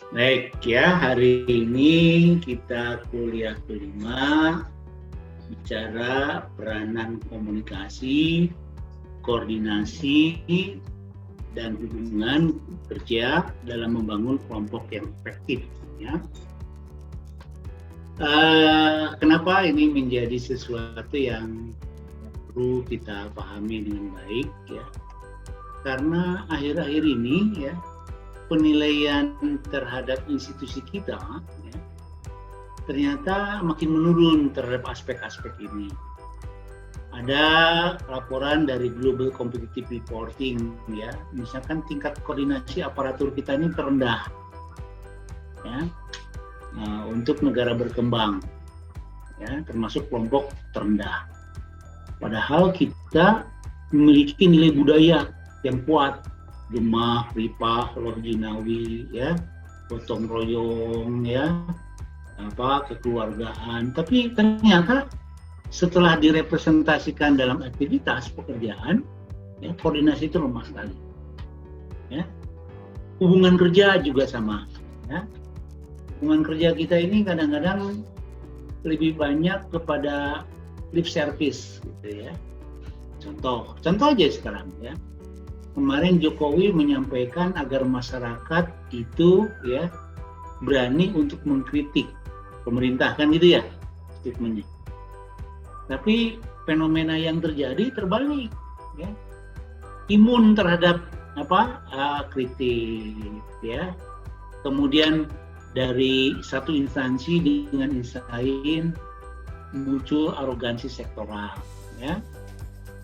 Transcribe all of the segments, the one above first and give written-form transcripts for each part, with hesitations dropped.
Baik ya, hari ini kita kuliah kelima bicara peranan komunikasi, koordinasi, dan hubungan kerja dalam membangun kelompok yang efektif. Ya. Kenapa ini menjadi sesuatu yang perlu kita pahami dengan baik ya? Karena akhir-akhir ini ya penilaian terhadap institusi kita ya, ternyata makin menurun terhadap aspek-aspek ini. Ada laporan dari Global Competitive Reporting ya, misalkan tingkat koordinasi aparatur kita ini terendah ya, untuk negara berkembang ya, termasuk kelompok terendah. Padahal kita memiliki nilai budaya yang kuat, gemah, ripah, lor jinawi, ya, gotong royong, ya, kekeluargaan. Tapi ternyata setelah direpresentasikan dalam aktivitas pekerjaan, ya, koordinasi itu lemah sekali. Ya. Hubungan kerja juga sama. Ya. Hubungan kerja kita ini kadang-kadang lebih banyak kepada lip service, gitu ya. Contoh aja sekarang, ya. Kemarin Jokowi menyampaikan agar masyarakat itu ya berani untuk mengkritik pemerintah, kan gitu ya statementnya. Tapi fenomena yang terjadi terbalik, ya. Imun terhadap kritik, ya. Kemudian dari satu instansi dengan instansi lain muncul arogansi sektoral, ya.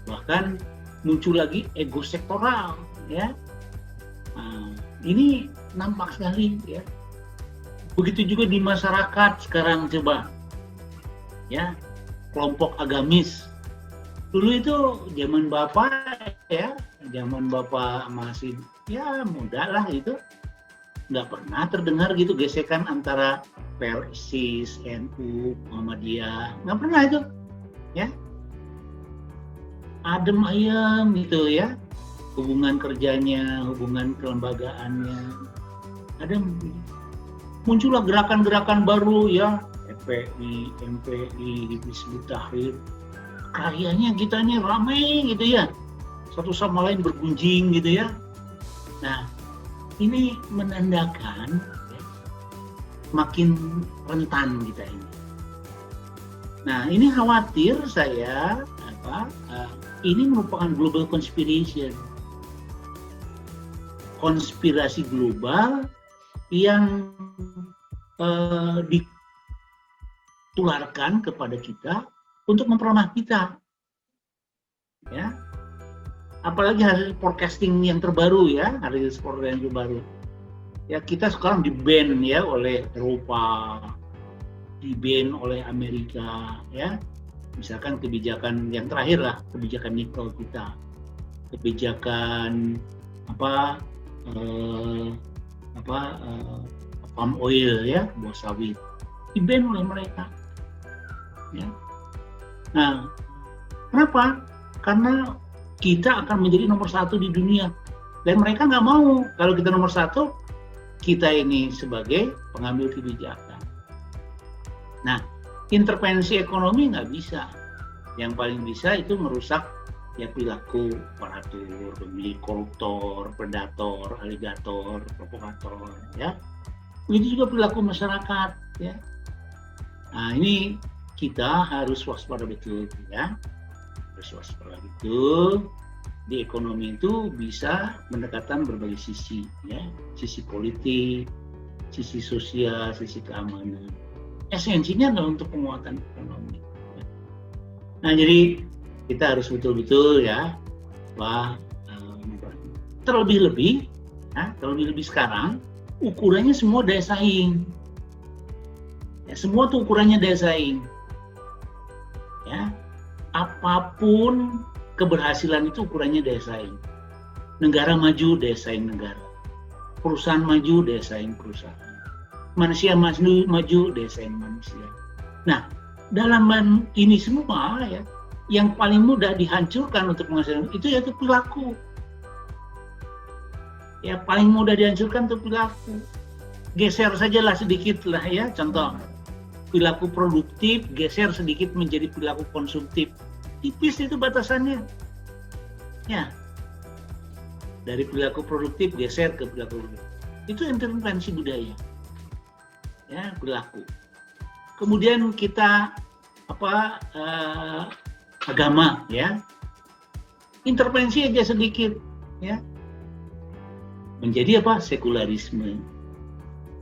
Bahkan muncul lagi ego sektoral, ya. Nah, ini nampak sekali, ya. Begitu juga di masyarakat sekarang, coba, ya, kelompok agamis. Dulu itu zaman bapak, ya, zaman bapak masih ya muda lah itu, nggak pernah terdengar gitu gesekan antara Persis, NU, Muhammadiyah, nggak pernah itu, ya. Adem ayem gitu ya, hubungan kerjanya, hubungan kelembagaannya adem. Muncullah gerakan-gerakan baru ya, FPI, MPI, Hizbut Tahrir, karyanya kitanya ramai gitu ya, satu sama lain bergunjing gitu ya. Nah, ini menandakan ya, makin rentan kita ini. Nah, ini khawatir saya ini merupakan global conspiration, konspirasi global yang ditularkan kepada kita untuk memperlemah kita, ya. Apalagi hasil forecasting yang terbaru ya, hasil forecasting yang terbaru. Ya, kita sekarang di-ban ya oleh Eropa, di-ban oleh Amerika, ya. Misalkan kebijakan yang terakhir lah, kebijakan nikel kita, kebijakan palm oil ya, buah sawit, di-ban oleh mereka. Ya. Nah, kenapa? Karena kita akan menjadi nomor satu di dunia, dan mereka nggak mau kalau kita nomor satu, kita ini sebagai pengambil kebijakan. Nah, intervensi ekonomi nggak bisa. Yang paling bisa itu merusak ya perilaku aparatur, pemilih, koruptor, predator, aligator, provokator, ya. Begitu juga perilaku masyarakat, ya. Nah, ini kita harus waspada betul, ya. Harus waspada betul. Di ekonomi itu bisa mendekatkan berbagai sisi, ya. Sisi politik, sisi sosial, sisi keamanan. Esensinya adalah untuk penguatan ekonomi. Nah, jadi kita harus betul-betul ya, terlebih-lebih sekarang ukurannya semua daya saing. Ya, semua tuh ukurannya daya saing. Ya, apapun keberhasilan itu ukurannya daya saing. Negara maju, daya saing negara. Perusahaan maju, daya saing perusahaan. Manusia maju, daya saing manusia. Nah, dalam ini semua ya, yang paling mudah dihancurkan untuk menghasilkan itu yaitu perilaku. Ya, paling mudah dihancurkan itu perilaku. geser sajalah sedikit lah ya, contoh perilaku produktif geser sedikit menjadi perilaku konsumtif, tipis itu batasannya ya, dari perilaku produktif geser ke perilaku produktif. Itu intervensi budaya ya, perilaku. Kemudian kita agama ya, intervensi aja sedikit ya, menjadi sekularisme,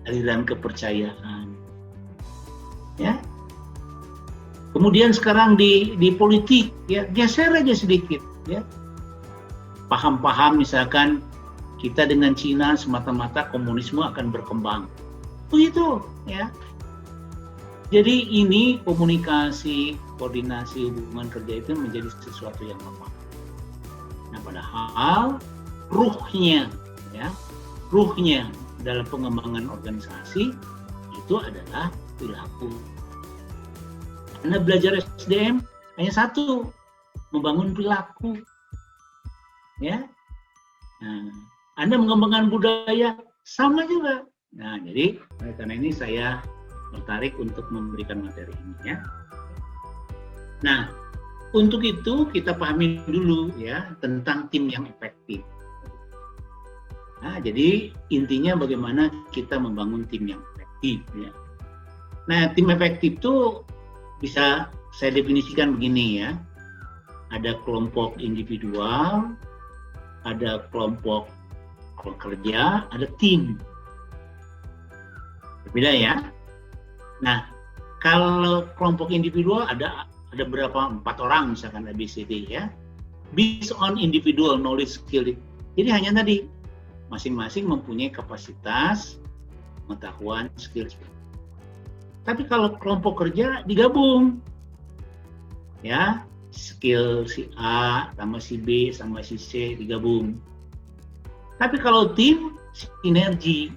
aliran kepercayaan ya. Kemudian sekarang di politik ya, geser aja sedikit ya, paham-paham misalkan kita dengan Cina semata-mata komunisme akan berkembang, begitu ya. Jadi ini komunikasi, koordinasi hubungan kerja itu menjadi sesuatu yang lemah. Nah, padahal ruhnya ya, ruhnya dalam pengembangan organisasi itu adalah perilaku. Anda belajar SDM hanya satu, membangun perilaku ya. Nah, Anda mengembangkan budaya sama juga. Nah, jadi karena ini saya tertarik untuk memberikan materi ini ya. Nah, untuk itu kita pahami dulu ya tentang tim yang efektif. Nah, jadi intinya bagaimana kita membangun tim yang efektif ya. Nah, tim efektif itu bisa saya definisikan begini ya. Ada kelompok individual, ada kelompok kerja, ada tim. Berbeda ya. Nah, kalau kelompok individual ada berapa? 4 orang misalkan ABCD ya. Based on individual knowledge skill. Jadi hanya tadi masing-masing mempunyai kapasitas, pengetahuan, skill. Tapi kalau kelompok kerja digabung ya, skill si A sama si B sama si C digabung. Tapi kalau tim sinergi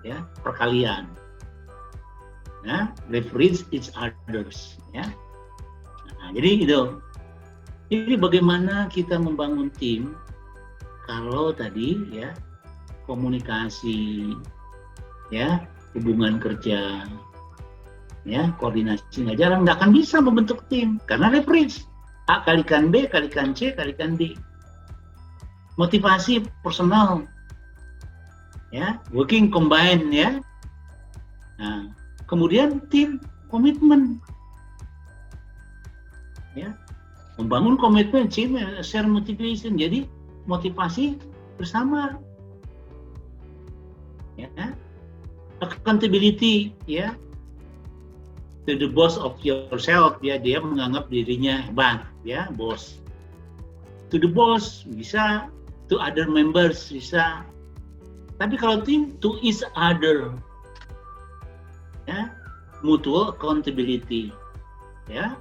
ya, perkalian. Ya, leverage each others ya. Nah, jadi itu. Jadi bagaimana kita membangun tim kalau tadi ya komunikasi ya, hubungan kerja ya, koordinasi nggak jalan, nggak akan bisa membentuk tim karena leverage A kalikan B kalikan C kalikan D. Motivasi personal ya, working combine ya. Nah, kemudian tim komitmen ya, membangun komitmen, share motivation, jadi motivasi bersama ya. Accountability ya, to the boss of yourself ya, dia menganggap dirinya hebat ya, bos. To the boss bisa, to other members bisa. Tapi kalau tim, to each other ya, mutual accountability ya.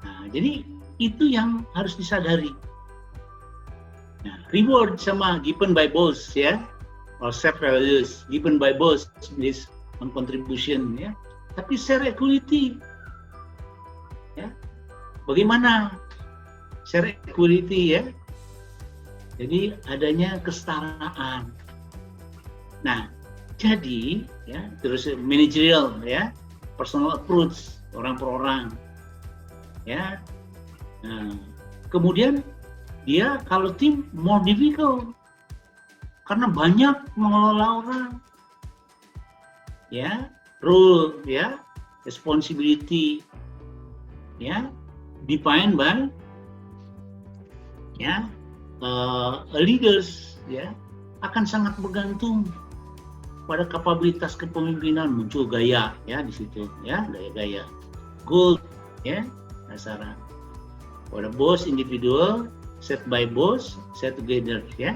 Nah, jadi itu yang harus disadari. Nah, reward sama given by boss ya, or self values given by boss is on contribution ya. Tapi share equality ya, bagaimana share equality ya, jadi adanya kesetaraan. Nah, jadi ya, terus managerial ya, personal approach, orang per orang ya. Nah, kemudian dia kalau tim more difficult karena banyak mengelola orang ya, role ya, responsibility ya, defined by ya leaders ya, akan sangat bergantung pada kapabilitas kepemimpinan. Muncul gaya ya di situ ya, gaya-gaya goal ya, dasaran pada bos individual, set by boss, set together ya.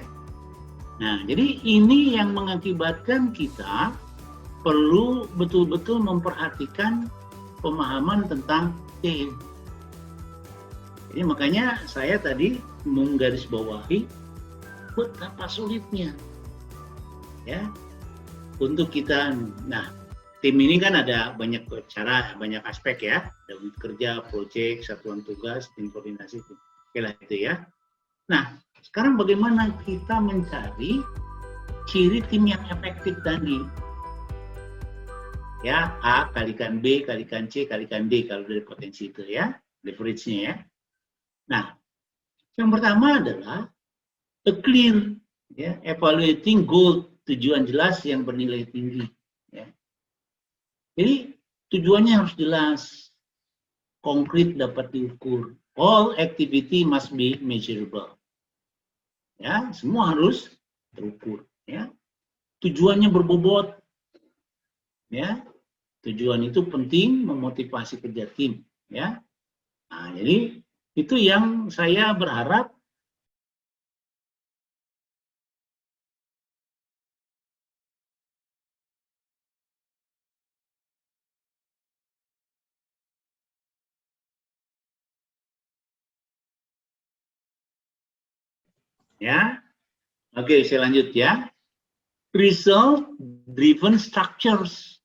Nah, jadi ini yang mengakibatkan kita perlu betul-betul memperhatikan pemahaman tentang tim. Jadi makanya saya tadi menggarisbawahi betapa sulitnya ya untuk kita. Nah, tim ini kan ada banyak cara, banyak aspek ya. Ada unit kerja, proyek, satuan tugas, tim koordinasi, oke lah itu ya. Nah, sekarang bagaimana kita mencari ciri tim yang efektif tadi? Ya, A kalikan B kalikan C kalikan D kalau dari potensi itu ya, leverage-nya ya. Nah, yang pertama adalah a clear, ya, evaluating goal, tujuan jelas yang bernilai tinggi. Ya. Jadi tujuannya harus jelas, konkret dapat diukur. All activity must be measurable. Ya, semua harus terukur. Ya. Tujuannya berbobot. Ya, tujuan itu penting memotivasi kerja tim. Ya, nah, jadi itu yang saya berharap ya. Oke, saya lanjut ya. Result driven structures.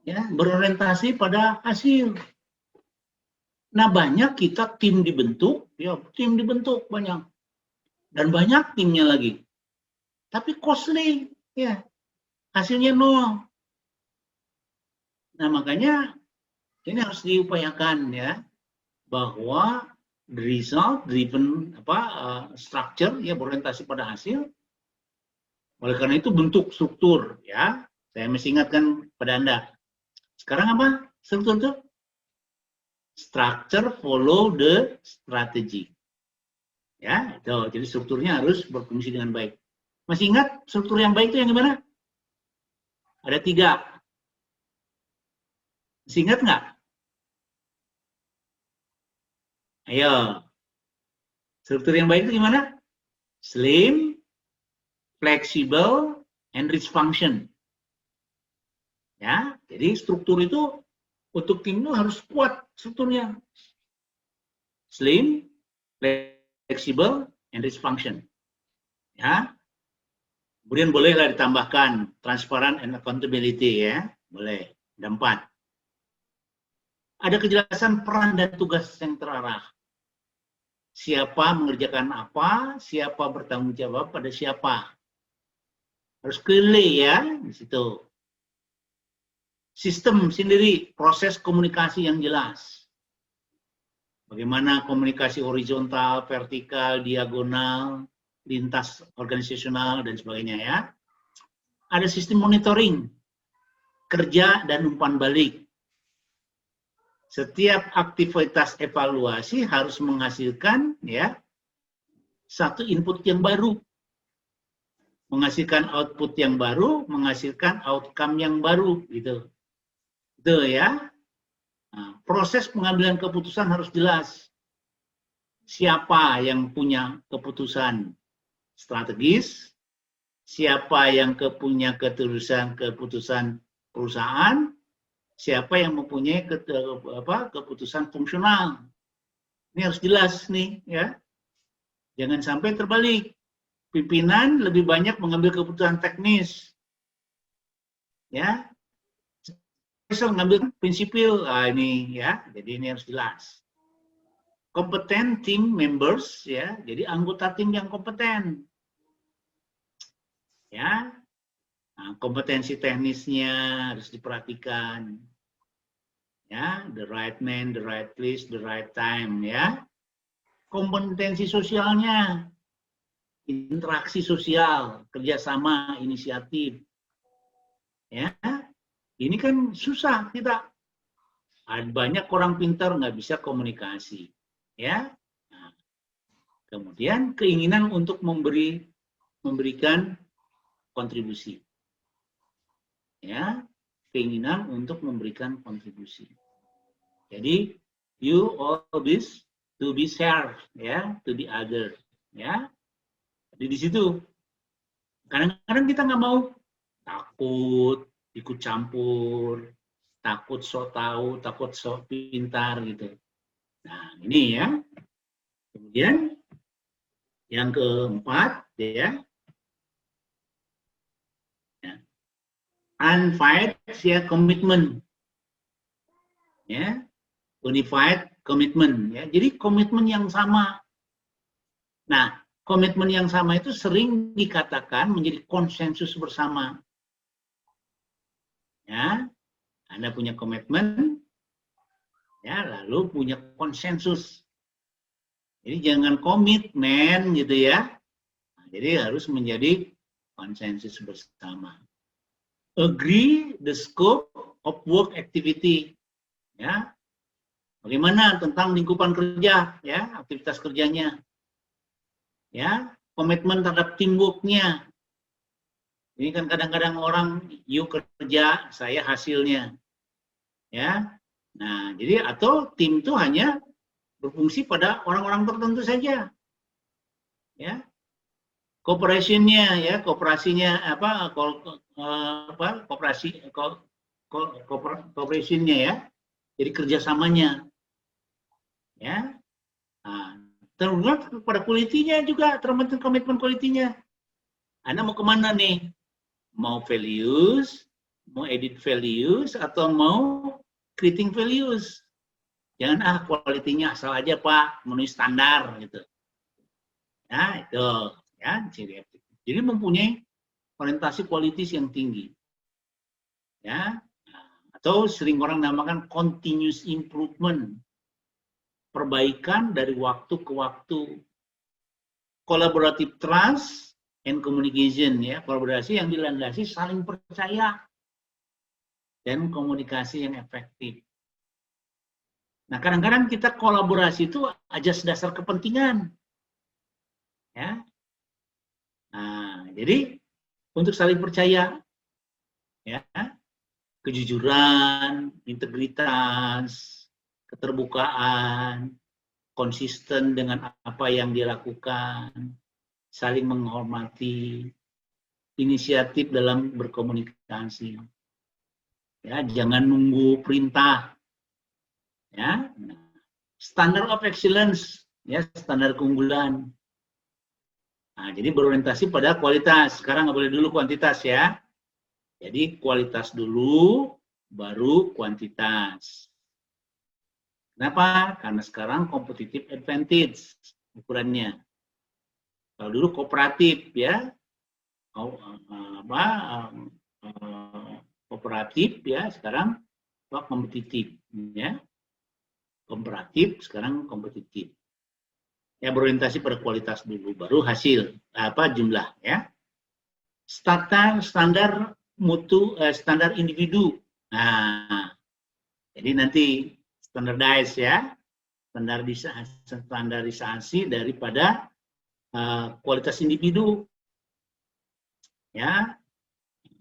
Ya, berorientasi pada hasil. Nah, banyak kita tim dibentuk, ya, tim dibentuk banyak. Dan banyak timnya lagi. Tapi costly, ya. Hasilnya nol. Nah, makanya ini harus diupayakan ya, bahwa result driven structure ya, berorientasi pada hasil. Oleh karena itu bentuk struktur ya. Saya mesti ingatkan pada Anda. Sekarang apa struktur itu? Structure follow the strategy. Ya, itu. Jadi strukturnya harus berfungsi dengan baik. Masih ingat struktur yang baik itu yang gimana? Ada 3. Masih ingat nggak? Ayo. Struktur yang baik itu gimana? Slim, flexible, and rich function. Ya, jadi struktur itu untuk tim itu harus kuat strukturnya. Slim, flexible, and rich function. Ya. Kemudian bolehlah ditambahkan transparan and accountability ya. Boleh. Ada 4. Ada kejelasan peran dan tugas yang terarah. Siapa mengerjakan apa, siapa bertanggung jawab pada siapa. Harus clear ya di situ. Sistem sendiri, proses komunikasi yang jelas. Bagaimana komunikasi horizontal, vertikal, diagonal, lintas organisasional, dan sebagainya ya. Ada sistem monitoring, kerja dan umpan balik. Setiap aktivitas evaluasi harus menghasilkan ya satu input yang baru. Menghasilkan output yang baru, menghasilkan outcome yang baru gitu. Itu ya. Nah, proses pengambilan keputusan harus jelas. Siapa yang punya keputusan strategis, siapa yang punya keputusan perusahaan, siapa yang mempunyai keputusan fungsional. Ini harus jelas nih ya. Jangan sampai terbalik. Pimpinan lebih banyak mengambil keputusan teknis. Ya. Mengambil prinsipil ini ya. Jadi ini harus jelas. Kompeten team members ya. Jadi anggota tim yang kompeten. Ya. Nah, kompetensi teknisnya harus diperhatikan. Ya, the right man, the right place, the right time ya. Kompetensi sosialnya, interaksi sosial, kerjasama, inisiatif. Ya, ini kan susah kita. Banyak orang pintar nggak bisa komunikasi. Ya, nah, kemudian keinginan untuk memberikan kontribusi. Ya, keinginan untuk memberikan kontribusi. Jadi, you always to be served, ya, to the other, ya. Jadi di situ, kadang-kadang kita nggak mau, takut ikut campur, takut sok tahu, takut sok pintar gitu. Nah ini ya. Kemudian yang keempat, ya, unfired ya komitmen, ya. Unified komitmen ya. Jadi komitmen yang sama. Nah, komitmen yang sama itu sering dikatakan menjadi konsensus bersama. Ya. Anda punya komitmen, ya, lalu punya konsensus. Jadi jangan komitmen gitu ya. Nah, jadi harus menjadi konsensus bersama. Agree the scope of work activity. Ya. Bagaimana tentang lingkupan kerja, ya, aktivitas kerjanya. Ya, komitmen terhadap teamwork-nya. Ini kan kadang-kadang orang you kerja, saya hasilnya. Ya. Nah, jadi atau tim itu hanya berfungsi pada orang-orang tertentu saja, ya. Kooperasinya, ya, kooperasinya kooperasinya, ya. Jadi kerjasamanya, ya. Nah, terus pada quality-nya juga, termasuk komitmen quality-nya. Anda mau kemana nih? Mau values, mau edit values, atau mau creating values? Jangan kualitinya asal aja Pak, memenuhi standar gitu. Ya, itu ya, ciri efektif. Jadi mempunyai orientasi kualitas yang tinggi. Ya. Atau sering orang namakan continuous improvement. Perbaikan dari waktu ke waktu. Collaborative trust and communication, ya, kolaborasi yang dilandasi saling percaya dan komunikasi yang efektif. Nah, kadang-kadang kita kolaborasi itu ajas dasar kepentingan. Ya. Nah, jadi untuk saling percaya, ya, kejujuran, integritas, keterbukaan, konsisten dengan apa yang dilakukan, saling menghormati, inisiatif dalam berkomunikasi. Ya, jangan nunggu perintah. Ya, standard of excellence, ya, standar keunggulan. Nah, jadi berorientasi pada kualitas. Sekarang nggak boleh dulu kuantitas, ya. Jadi kualitas dulu, baru kuantitas. Kenapa? Karena sekarang competitive advantage ukurannya. Kalau dulu kooperatif, ya, kooperatif, ya, sekarang kompetitif, ya. Komparatif, sekarang kompetitif. Ya, berorientasi pada kualitas dulu, baru hasil, jumlah, ya. Standar mutu, standar individu. Nah, jadi nanti standardize, ya, standarisasi daripada kualitas individu, ya.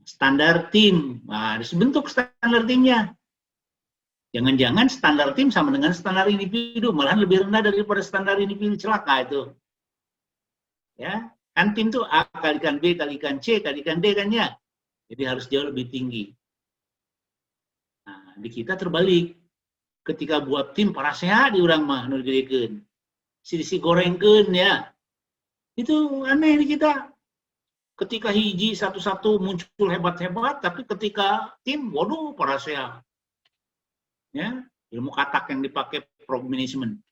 Standar tim, nah, harus bentuk standar timnya. Jangan-jangan standar tim sama dengan standar individu, malahan lebih rendah daripada standar individu, celaka itu. Ya, kan tim itu A kalikan B kalikan C kalikan D kan, ya. Jadi harus jauh lebih tinggi. Nah, di kita terbalik. Ketika buat tim para sehat diurang mah nurgedekeun. Si gorengkeun, ya. Itu aneh di kita. Ketika hiji satu-satu muncul hebat-hebat, tapi ketika tim, waduh, para sehat. Ya, ilmu katak yang dipakai prog management.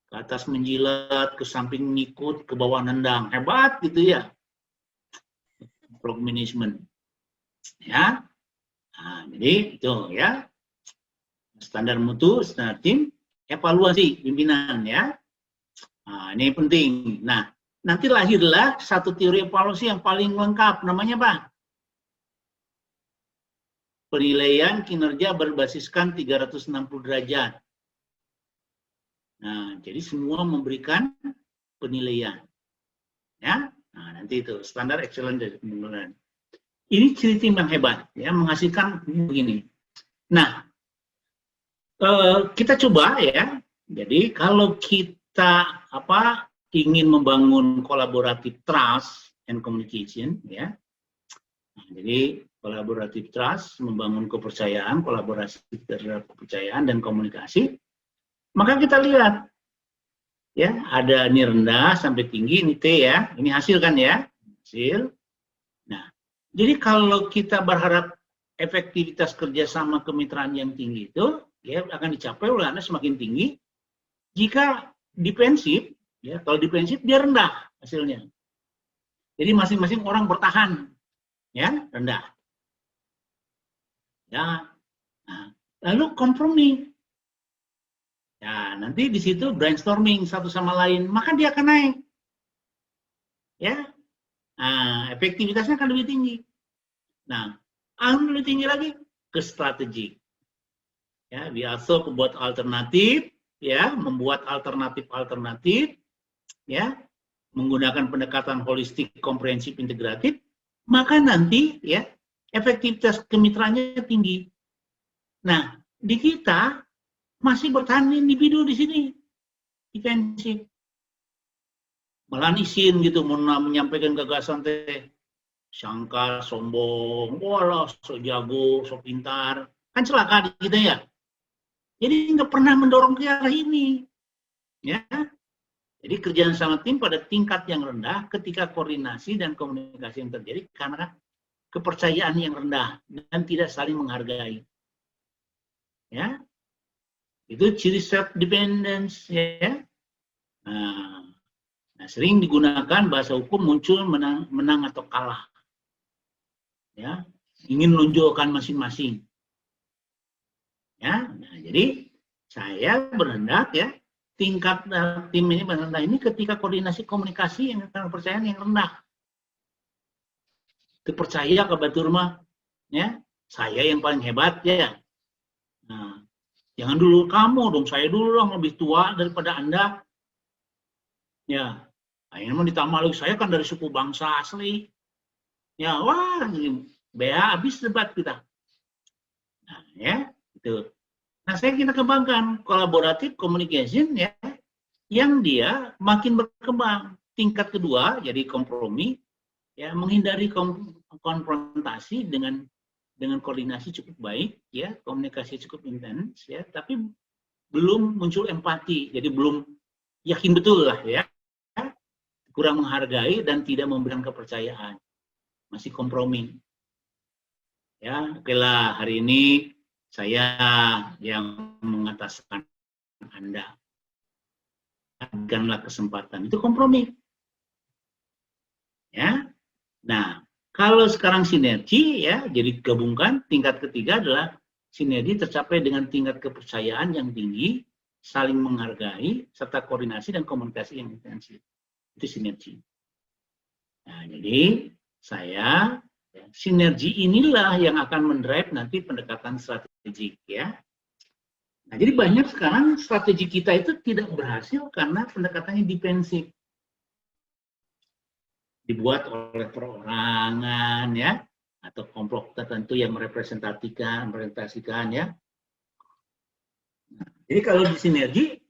Ke atas menjilat, ke samping ngikut, ke bawah nendang. Hebat gitu, ya. Prog management. Ya. Nah, jadi itu, ya. Standar mutu, standar tim, evaluasi pimpinan, ya. Nah, ini penting. Nah, nanti lahirlah satu teori evaluasi yang paling lengkap, namanya apa? Penilaian kinerja berbasiskan 360 derajat. Nah, jadi semua memberikan penilaian. Ya, nah, nanti itu standar excellent dari penilaian. Ini ciri tim yang hebat, ya, menghasilkan begini. Nah, kita coba, ya. Jadi kalau kita ingin membangun collaborative trust and communication, ya. Nah, jadi collaborative trust, membangun kepercayaan, kolaborasi terhadap kepercayaan dan komunikasi. Maka kita lihat, ya, ada ini rendah sampai tinggi, ini T, ya. Ini hasil kan, ya, hasil. Nah, jadi kalau kita berharap efektivitas kerjasama kemitraan yang tinggi itu, ya, akan dicapai oleh Anda semakin tinggi. Jika defensif, ya, kalau defensif dia rendah hasilnya. Jadi masing-masing orang bertahan, ya, rendah. Ya, Nah, lalu kompromi. Ya, nanti di situ brainstorming satu sama lain, maka dia akan naik. Ya, nah, efektivitasnya akan lebih tinggi. Nah, akan lebih tinggi lagi ke strategi. Ya, dia also membuat alternatif, ya, membuat alternatif, ya, menggunakan pendekatan holistik, komprehensif, integratif, maka nanti, ya, efektivitas kemitraannya tinggi. Nah, di kita masih bertahan individu di sini, defensif. Malah isin gitu, menyampaikan gagasan teh, sangka, sombong, walah, so jago, so pintar, kan celaka gitu ya. Jadi nggak pernah mendorong ke arah ini, ya. Jadi kerjaan sama tim pada tingkat yang rendah ketika koordinasi dan komunikasi yang terjadi karena kepercayaan yang rendah dan tidak saling menghargai. Ya, itu ciri self dependence, ya. Nah, sering digunakan bahasa hukum muncul menang atau kalah, ya, ingin menunjukkan masing-masing, ya. Nah, jadi saya berhendak, ya, tingkat tim ini rendah ini ketika koordinasi komunikasi yang kepercayaan yang rendah, dipercaya ke batur mah, ya, saya yang paling hebat, ya. Nah, jangan dulu kamu dong, saya dulu dong, lebih tua daripada Anda. Ya, akhirnya mau ditambah lagi, saya kan dari suku bangsa asli. Ya, wah, bea habis debat kita. Nah, ya, itu. Nah, kita kembangkan collaborative communication, ya, yang dia makin berkembang. Tingkat kedua, jadi kompromi, ya, menghindari konfrontasi dengan koordinasi cukup baik, ya, komunikasi cukup intens, ya, tapi belum muncul empati, jadi belum yakin betul lah, ya, kurang menghargai dan tidak memberikan kepercayaan, masih kompromi. Ya, oke lah, hari ini saya yang mengataskan Anda, berikanlah kesempatan, itu kompromi. Ya, nah, kalau sekarang sinergi, ya, jadi gabungkan. Tingkat ketiga adalah sinergi tercapai dengan tingkat kepercayaan yang tinggi, saling menghargai, serta koordinasi dan komunikasi yang intensif. Itu sinergi. Nah, jadi saya, ya, sinergi inilah yang akan mendrive nanti pendekatan strategik, ya. Nah, jadi banyak sekarang strategi kita itu tidak berhasil karena pendekatannya defensif. Dibuat oleh perorangan, ya, atau kelompok tertentu yang merepresentasikan, ya. Nah, jadi kalau di sinergi,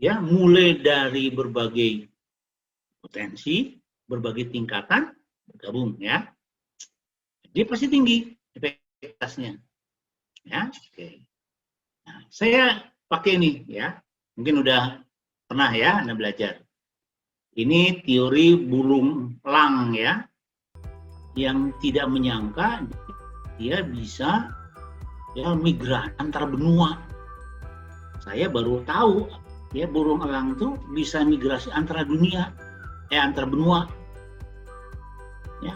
ya, mulai dari berbagai potensi, berbagai tingkatan bergabung, ya, dia pasti tinggi efektivitasnya, ya. Oke. Nah, saya pakai ini, ya, mungkin udah pernah, ya, Anda belajar. Ini teori burung elang, ya, yang tidak menyangka dia bisa, ya, migrasi antar benua. Saya baru tahu, ya, burung elang itu bisa migrasi antara dunia, antar benua. Ya,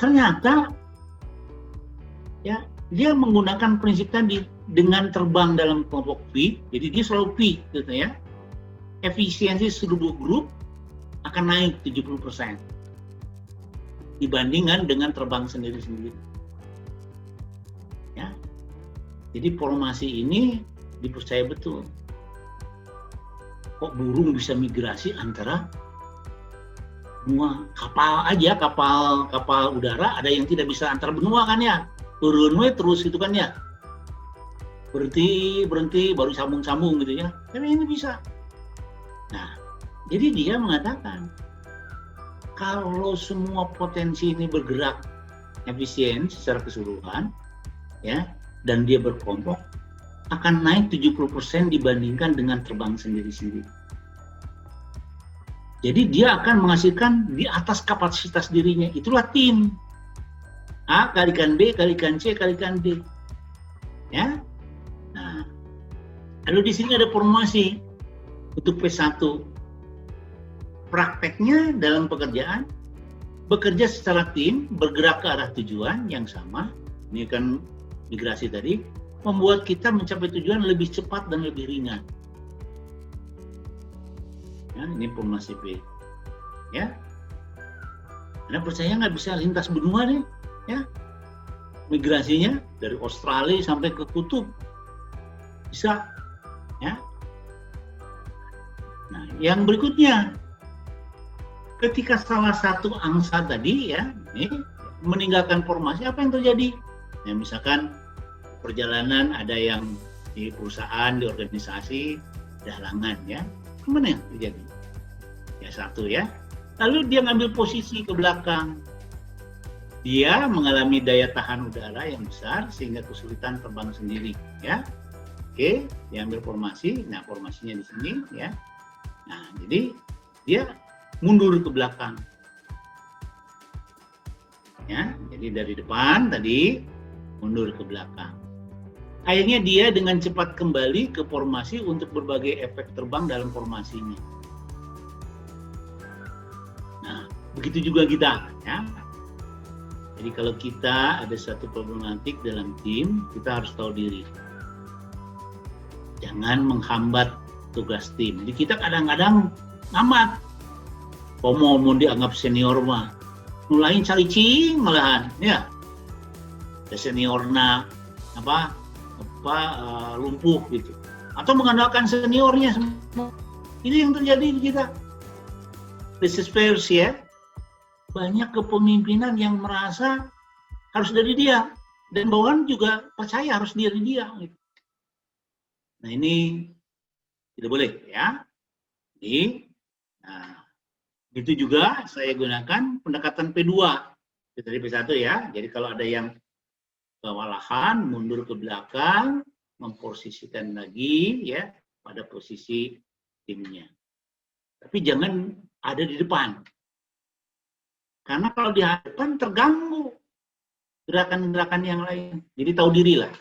ternyata, ya, dia menggunakan prinsip tadi dengan terbang dalam kelompok V, jadi dia selalu V, gitu, ya. Efisiensi seluruh grup akan naik 70% dibandingkan dengan terbang sendiri-sendiri. Ya, jadi formasi ini dipercaya betul. Kok burung bisa migrasi antara benua? Kapal aja, kapal udara ada yang tidak bisa antar benua kan, ya, turun terus gitu kan, ya, berhenti baru sambung gitu, ya, tapi ini bisa. Nah, jadi dia mengatakan kalau semua potensi ini bergerak efisien secara keseluruhan, ya, dan dia berkelompok, akan naik 70% dibandingkan dengan terbang sendiri-sendiri. Jadi dia akan menghasilkan di atas kapasitas dirinya. Itulah tim. A kalikan B kalikan C kalikan D. Ya. Nah, lalu di sini ada formasi untuk P1. Prakteknya dalam pekerjaan, bekerja secara tim, bergerak ke arah tujuan yang sama. Ini kan migrasi tadi, membuat kita mencapai tujuan lebih cepat dan lebih ringan. Ya, ini formasi P. Ya, Anda percaya nggak bisa lintas benua nih? Ya, migrasinya dari Australia sampai ke kutub bisa. Ya. Nah, yang berikutnya, ketika salah satu angsa tadi ya, ini meninggalkan formasi, apa yang terjadi? Ya, misalkan perjalanan ada yang di perusahaan, di organisasi, ada halangan ya. Gimana yang terjadi? Ya satu ya. Lalu dia ngambil posisi ke belakang. Dia mengalami daya tahan udara yang besar sehingga kesulitan terbang sendiri ya. Oke, dia ambil formasi. Nah, formasinya di sini ya. Nah, jadi dia mundur ke belakang. Ya, jadi dari depan tadi mundur ke belakang. Akhirnya dia dengan cepat kembali ke formasi untuk berbagai efek terbang dalam formasinya. Nah, begitu juga kita, ya. Jadi kalau kita ada satu problematik dalam tim, kita harus tahu diri. Jangan menghambat tugas tim. Jadi kita kadang-kadang ngamat. Mau dianggap senior mah, mulai cari cing malahan, ya. Seniorna lumpuh gitu, atau mengandalkan seniornya semua. Ini yang terjadi di kita. This is fair ya. Banyak kepemimpinan yang merasa harus dari dia, dan bawahan juga percaya harus dari dia. Gitu. Nah ini tidak boleh ya. Jadi, nah, itu juga saya gunakan pendekatan P2 dari P1 ya. Jadi kalau ada yang kewalahan, mundur ke belakang, memposisikan lagi ya pada posisi timnya. Tapi jangan ada di depan. Karena kalau di depan terganggu gerakan-gerakan yang lain. Jadi tahu diri lah.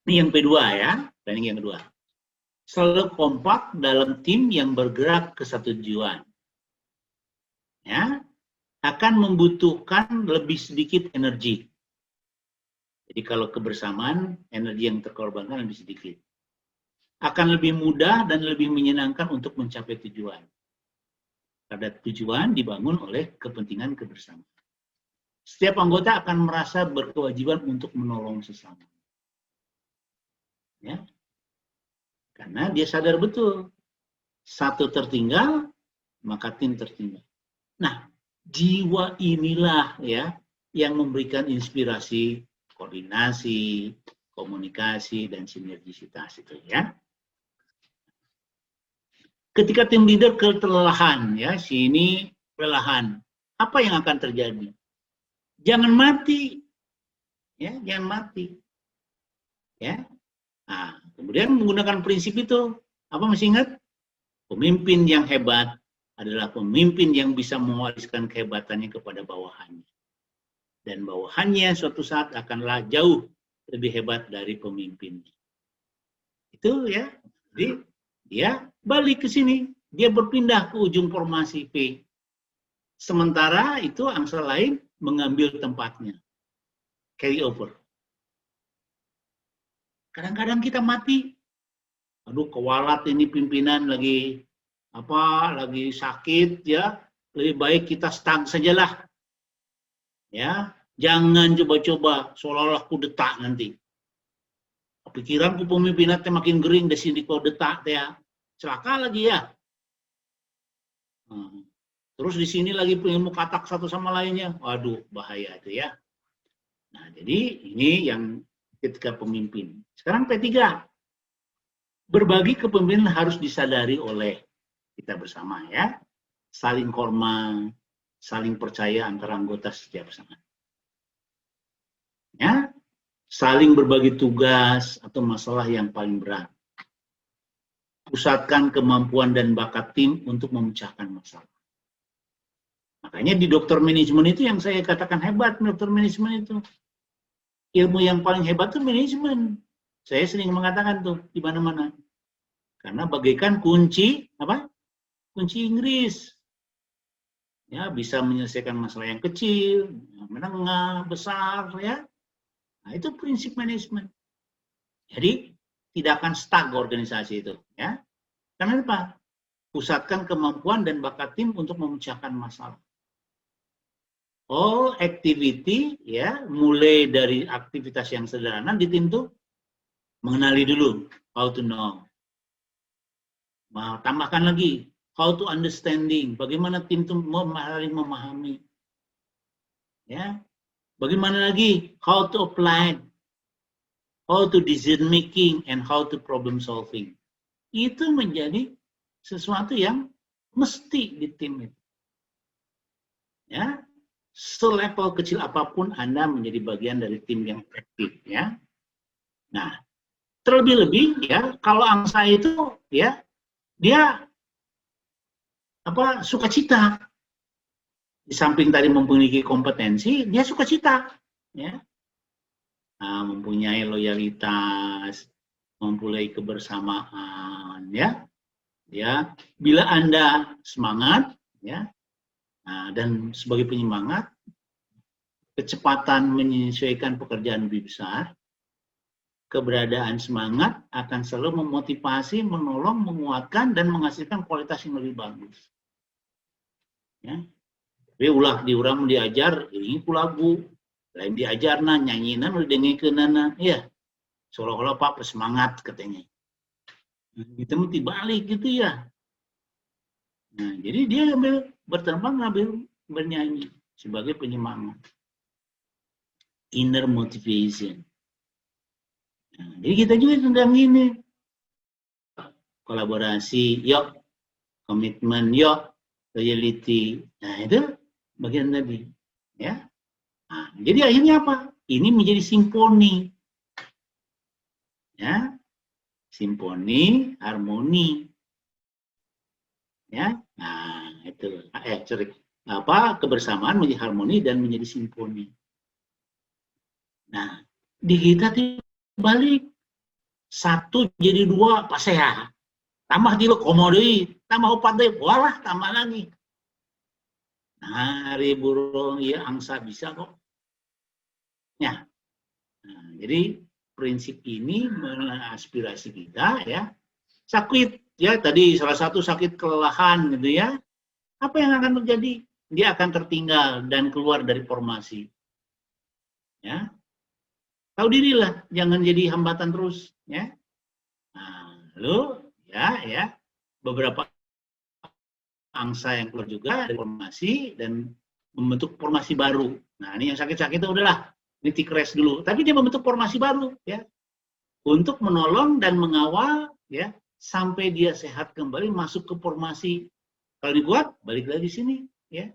Ini yang P2 ya, planning yang kedua. Selalu kompak dalam tim yang bergerak ke satu tujuan. Ya, akan membutuhkan lebih sedikit energi. Jadi kalau kebersamaan, energi yang terkorbankan lebih sedikit. Akan lebih mudah dan lebih menyenangkan untuk mencapai tujuan. Karena tujuan dibangun oleh kepentingan kebersamaan. Setiap anggota akan merasa berkewajiban untuk menolong sesama. Ya. Karena dia sadar betul, satu tertinggal, maka tim tertinggal. Nah, jiwa inilah ya yang memberikan inspirasi, koordinasi, komunikasi, dan sinergisitas itu ya. Ketika tim leader kelelahan ya, sini kelelahan, apa yang akan terjadi? Jangan mati, ya, jangan mati, ya. Nah, kemudian menggunakan prinsip itu, apa masih ingat? Pemimpin yang hebat adalah pemimpin yang bisa mewariskan kehebatannya kepada bawahannya. Dan bawahannya suatu saat akanlah jauh lebih hebat dari pemimpinnya. Itu ya, jadi dia balik ke sini, dia berpindah ke ujung formasi P. Sementara itu angsa lain mengambil tempatnya, carry over. Kadang-kadang kita mati, aduh kewalat ini pimpinan lagi sakit ya, lebih baik kita stang sajalah, ya, jangan coba-coba seolah-olah kudeta nanti. Pikiranku pemimpinan makin gering dari sini kudeta ya, celaka lagi ya. Terus di sini lagi ilmu katak satu sama lainnya, waduh bahaya itu ya. Nah jadi ini yang ketika pemimpin. Sekarang P3, berbagi kepemimpinan harus disadari oleh kita bersama ya, saling hormat, saling percaya antara anggota setiap pasangan. Ya, saling berbagi tugas atau masalah yang paling berat. Pusatkan kemampuan dan bakat tim untuk memecahkan masalah. Makanya di dokter manajemen itu yang saya katakan hebat, dokter manajemen itu. Ilmu yang paling hebat itu manajemen. Saya sering mengatakan tuh di mana-mana. Karena bagaikan kunci kunci Inggris. Ya, bisa menyelesaikan masalah yang kecil, menengah, besar ya. Nah, itu prinsip manajemen. Jadi tidak akan stuck organisasi itu, ya. Karena apa? Pusatkan kemampuan dan bakat tim untuk memecahkan masalah. All activity, ya, mulai dari aktivitas yang sederhana di tim tuh mengenali dulu, how to know. Tambahkan lagi, how to understanding, bagaimana tim itu memahami. Ya. Bagaimana lagi, how to apply, how to decision making, and how to problem solving. Itu menjadi sesuatu yang mesti di tim itu. Ya. Selevel kecil apapun Anda menjadi bagian dari tim yang efektif, ya. Nah, terlebih-lebih ya kalau angsa itu ya dia sukacita. Di samping tadi memiliki kompetensi, dia sukacita, ya. Nah, mempunyai loyalitas, mempunyai kebersamaan, ya. Ya, bila Anda semangat, ya. Nah, dan sebagai penyemangat, kecepatan menyesuaikan pekerjaan lebih besar, keberadaan semangat akan selalu memotivasi, menolong, menguatkan, dan menghasilkan kualitas yang lebih bagus. Ya. Tapi ulah diurang diajar, ini ku lagu, lain diajar na nyanyinan udah dengekeunana, ya. Seolah-olah Pak bersemangat katanya. Nah, kita mesti balik gitu ya. Nah, jadi dia berterbang sambil bernyanyi sebagai penyemangat. Inner motivation. Nah, jadi kita juga sedang ini kolaborasi, yuk, komitmen, yuk, loyalty. Nah, itu bagian tadi, ya. Nah, jadi akhirnya apa? Ini menjadi simfoni, ya, simfoni, harmoni, ya. Nah, itu, kebersamaan menjadi harmoni dan menjadi simfoni. Nah, di kita balik satu jadi dua pas sehat, tambah kilo komodi, tambah opat deh, walah tambah lagi. Nah, hari burung ya angsa bisa kok. Ya, nah, jadi prinsip ini mengaspirasi kita, ya. Sakit, ya tadi salah satu sakit kelelahan gitu ya. Apa yang akan terjadi? Dia akan tertinggal dan keluar dari formasi. Ya. Tahu dirilah, jangan jadi hambatan terus, ya. Nah, lalu ya beberapa angsa yang keluar juga dari formasi dan membentuk formasi baru. Nah, ini yang sakit-sakit itu udahlah, ini tikres dulu. Tapi dia membentuk formasi baru, ya, untuk menolong dan mengawal, ya, sampai dia sehat kembali masuk ke formasi. Kalau dibuat, balik lagi sini, ya,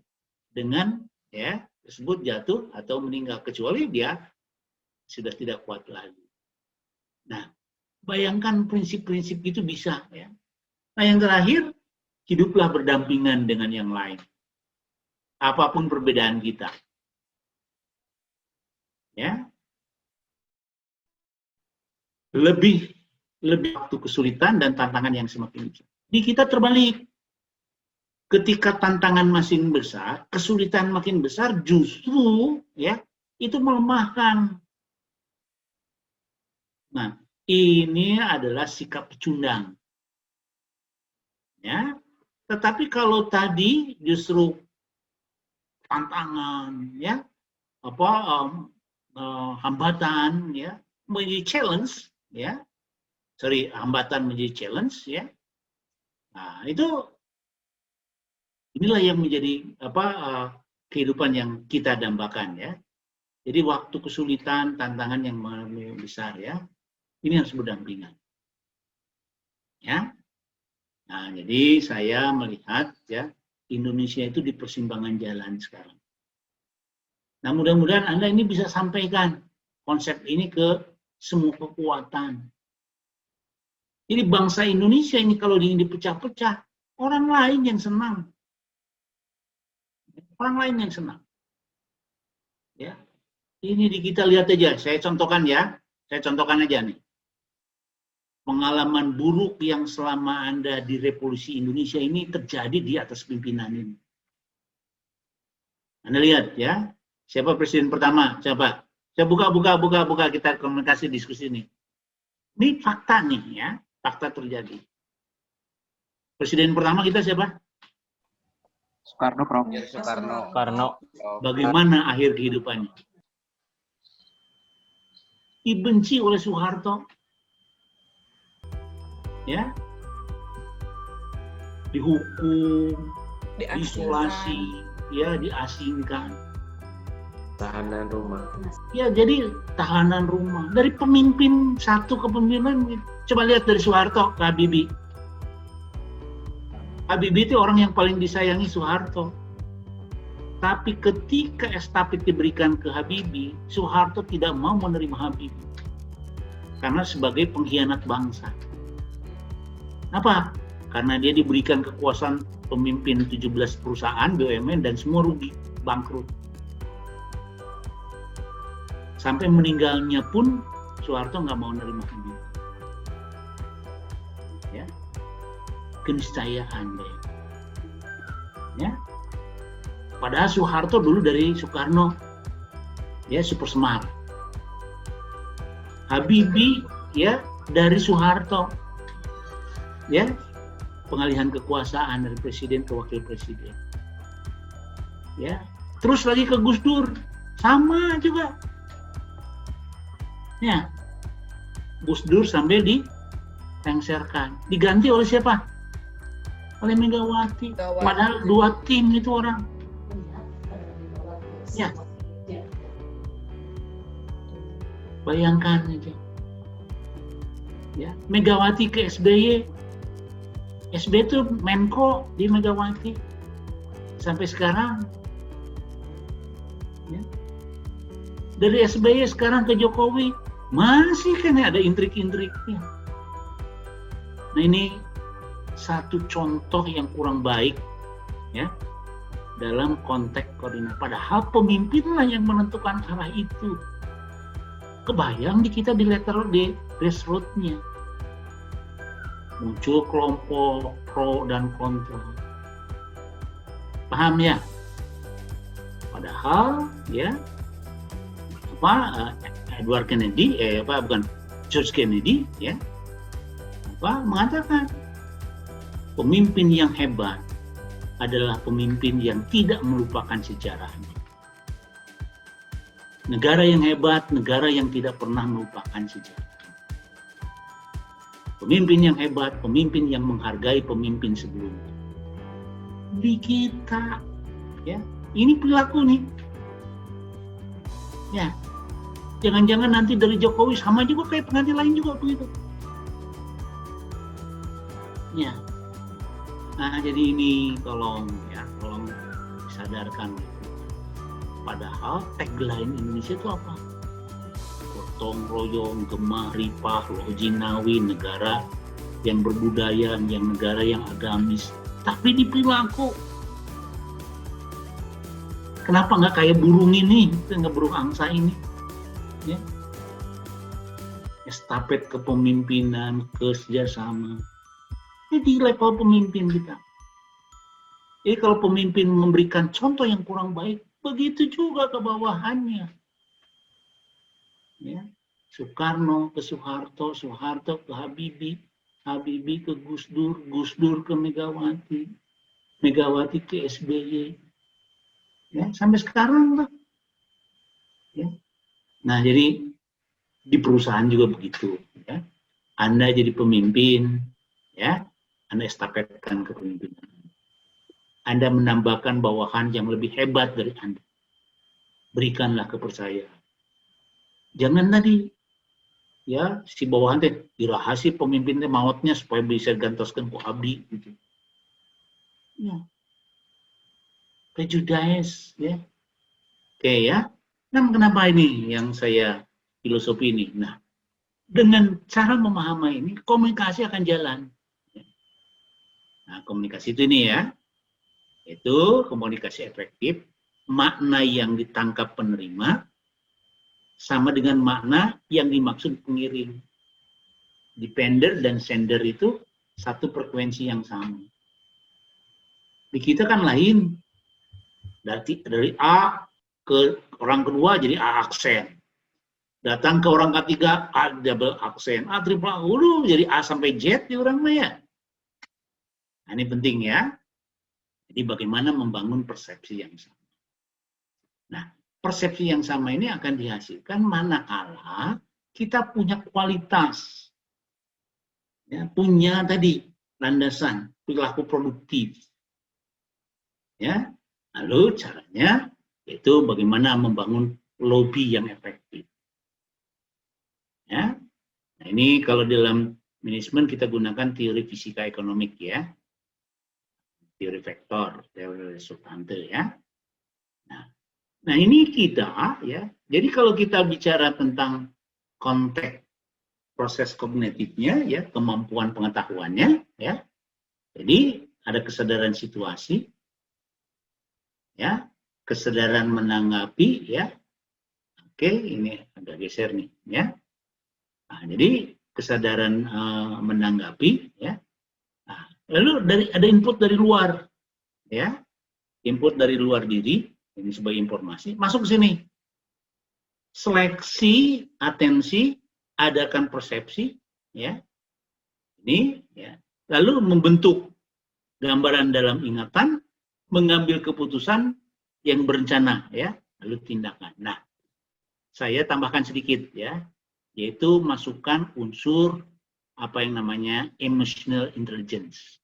dengan ya tersebut jatuh atau meninggal, kecuali dia sudah tidak kuat lagi. Nah, bayangkan prinsip-prinsip itu bisa, ya. Nah, yang terakhir, hiduplah berdampingan dengan yang lain. Apapun perbedaan kita. Ya. Lebih waktu kesulitan dan tantangan yang semakin besar. Di kita terbalik. Ketika tantangan makin besar, kesulitan makin besar, justru ya itu melemahkan. Nah, ini adalah sikap pecundang. Ya. Tetapi kalau tadi justru tantangan, ya, hambatan, ya, menjadi challenge, ya, hambatan menjadi challenge, ya. Nah, itu inilah yang menjadi kehidupan yang kita dambakan, ya. Jadi waktu kesulitan, tantangan yang besar, ya, ini harus berdampingan, ya. Nah, jadi saya melihat, ya, Indonesia itu di persimpangan jalan sekarang. Nah, mudah-mudahan Anda ini bisa sampaikan konsep ini ke semua kekuatan. Jadi bangsa Indonesia ini kalau ingin dipecah-pecah, orang lain yang senang. Orang lain yang senang. Ya. Ini kita lihat aja, saya contohkan ya. Saya contohkan aja nih. Pengalaman buruk yang selama Anda di Revolusi Indonesia ini terjadi di atas pimpinan ini. Anda lihat ya, siapa presiden pertama? Siapa? Saya buka kita komunikasi diskusi ini. Ini fakta nih ya, fakta terjadi. Presiden pertama kita siapa? Soekarno, Prof. Ya, Soekarno. Bagaimana akhir kehidupannya? Dibenci oleh Soeharto. Ya. Dihukum, diisolasi, ya, diasingkan. Tahanan rumah. Ya, jadi tahanan rumah. Dari pemimpin satu kepemimpinan, coba lihat dari Soeharto ke Habibie. Habibie itu orang yang paling disayangi Soeharto. Tapi ketika estafet diberikan ke Habibie, Soeharto tidak mau menerima Habibie. Karena sebagai pengkhianat bangsa. Apa? Karena dia diberikan kekuasaan pemimpin 17 perusahaan BUMN dan semua rugi, bangkrut. Sampai meninggalnya pun Soeharto nggak mau nerima Habibie. Ya, keniscayaan deh. Ya, padahal Soeharto dulu dari Soekarno, ya super smart. Habibie ya dari Soeharto, ya pengalihan kekuasaan dari presiden ke wakil presiden. Ya, terus lagi ke Gus Dur, sama juga. Ya, Gus Dur sampai ditengserkan. Diganti oleh siapa? Oleh Megawati. Padahal dua tim itu orang. Ya. Bayangkan aja. Ya, Megawati ke SBY. SBY itu Menko di Megawati. Sampai sekarang. Ya. Dari SBY sekarang ke Jokowi. Masih kan ada intrik-intriknya. Nah, ini satu contoh yang kurang baik ya dalam konteks koordinat. Padahal pemimpinlah yang menentukan arah itu. Kebayang di kita di letter D, grassroots-nya. Muncul kelompok pro dan kontra. Paham ya? Padahal ya Edward Kennedy, George Kennedy, ya, mengatakan pemimpin yang hebat adalah pemimpin yang tidak melupakan sejarahnya. Negara yang hebat, negara yang tidak pernah melupakan sejarah. Pemimpin yang hebat, pemimpin yang menghargai pemimpin sebelumnya. Di kita, ya, ini perilaku nih. Ya, jangan-jangan nanti dari Jokowi sama juga kayak pengganti lain juga begitu. Ya. Nah, jadi ini tolong disadarkan. Padahal tagline Indonesia itu apa? Gotong royong, gemah ripah, loh jinawi, negara yang berbudaya, yang negara yang agamis. Tapi di perilaku, kenapa nggak kayak burung ini, nggak burung angsa ini? Ya. Estafet kepemimpinan, kerjasama. Jadi level pemimpin kita. Jadi kalau pemimpin memberikan contoh yang kurang baik, begitu juga ke bawahannya. Ya. Soekarno ke Soeharto, Soeharto ke Habibie, Habibie ke Gus Dur ke Megawati, Megawati ke SBY. Ya, sampai sekarang lah. Ya. Nah, jadi di perusahaan juga begitu. Ya. Anda jadi pemimpin, ya, Anda estafetkan kepemimpinan. Anda menambahkan bawahan yang lebih hebat dari Anda. Berikanlah kepercayaan. Jangan tadi, ya, si bawahan teh dirahasi pemimpinnya mautnya supaya bisa gantoskan ku abdi gitu. Ya. Prejudice, ya. Oke ya. Nah, kenapa ini yang saya filosofi ini? Nah, dengan cara memahami ini, komunikasi akan jalan. Nah, komunikasi itu ini ya, itu komunikasi efektif, makna yang ditangkap penerima, sama dengan makna yang dimaksud pengirim. Depender dan sender itu satu frekuensi yang sama. Di kita kan lain, dari A ke orang kedua jadi A aksen. Datang ke orang ketiga, A double aksen, A triple aksen, jadi A sampai Z di orang mah ya. Nah, ini penting ya. Jadi bagaimana membangun persepsi yang sama. Nah, persepsi yang sama ini akan dihasilkan manakala kita punya kualitas, ya, punya tadi landasan perilaku produktif. Ya, lalu caranya yaitu bagaimana membangun lobby yang efektif. Ya, nah ini kalau dalam manajemen kita gunakan teori fisika ekonomik ya, teori vektor, teori resultante ya. Nah ini kita ya, jadi kalau kita bicara tentang konteks proses kognitifnya ya, kemampuan pengetahuannya ya, jadi ada kesadaran situasi, ya, kesadaran menanggapi ya. Oke, ini agak geser nih ya. Nah, jadi kesadaran menanggapi ya. Nah, lalu ada input dari luar ya. Input dari luar diri ini sebagai informasi masuk ke sini. Seleksi atensi, adakan persepsi ya. Ini ya. Lalu membentuk gambaran dalam ingatan, mengambil keputusan yang berencana ya, lalu tindakan. Nah, saya tambahkan sedikit ya, yaitu masukkan unsur apa yang namanya emotional intelligence.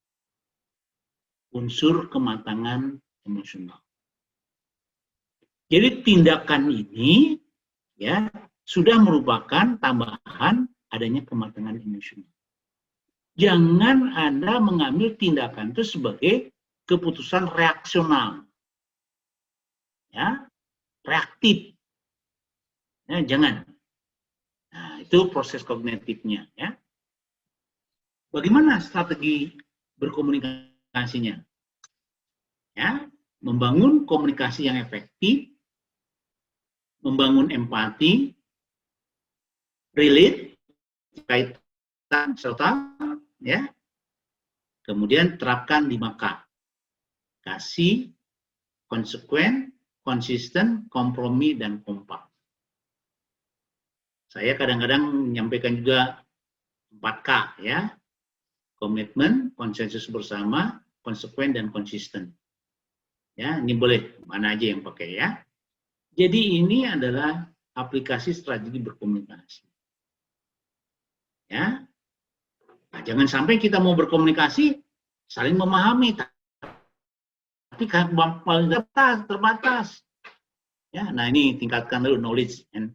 Unsur kematangan emosional. Jadi tindakan ini ya sudah merupakan tambahan adanya kematangan emosional. Jangan Anda mengambil tindakan itu sebagai keputusan reaksional. Ya, reaktif. Ya, jangan. Nah, itu proses kognitifnya ya. Bagaimana strategi berkomunikasinya? Ya, membangun komunikasi yang efektif, membangun empati, relate, kaitan serta ya. Kemudian terapkan 5K. Kasih, konsekuen, konsisten, kompromi, dan kompak. Saya kadang-kadang menyampaikan juga 4K ya. Komitmen, konsensus bersama, konsekuen, dan konsisten. Ya, ini boleh mana aja yang pakai ya. Jadi ini adalah aplikasi strategi berkomunikasi. Ya. Nah, jangan sampai kita mau berkomunikasi saling memahami tapi kemampuan terbatas. Ya, nah ini tingkatkan dulu knowledge and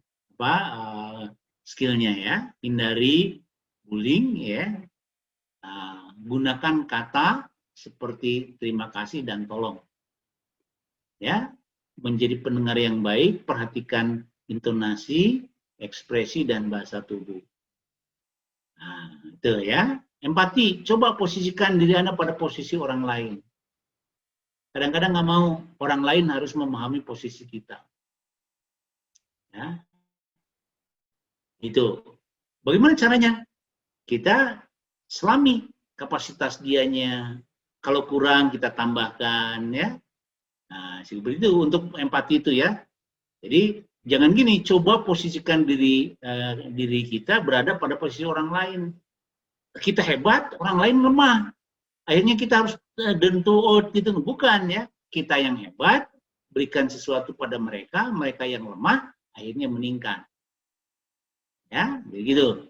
skillnya ya, hindari bullying ya, gunakan kata seperti terima kasih dan tolong ya, menjadi pendengar yang baik, perhatikan intonasi, ekspresi dan bahasa tubuh. Nah itu ya, empati, coba posisikan diri Anda pada posisi orang lain. Kadang-kadang nggak mau orang lain harus memahami posisi kita. Ya. Itu. Bagaimana caranya? Kita selami kapasitas dianya. Kalau kurang kita tambahkan ya. Nah, seperti itu untuk empati itu ya. Jadi jangan gini, coba posisikan diri kita berada pada posisi orang lain. Kita hebat, orang lain lemah. Akhirnya kita harus gitu. Bukan ya. Kita yang hebat, berikan sesuatu pada mereka, mereka yang lemah, akhirnya meningkat. Ya, begitu.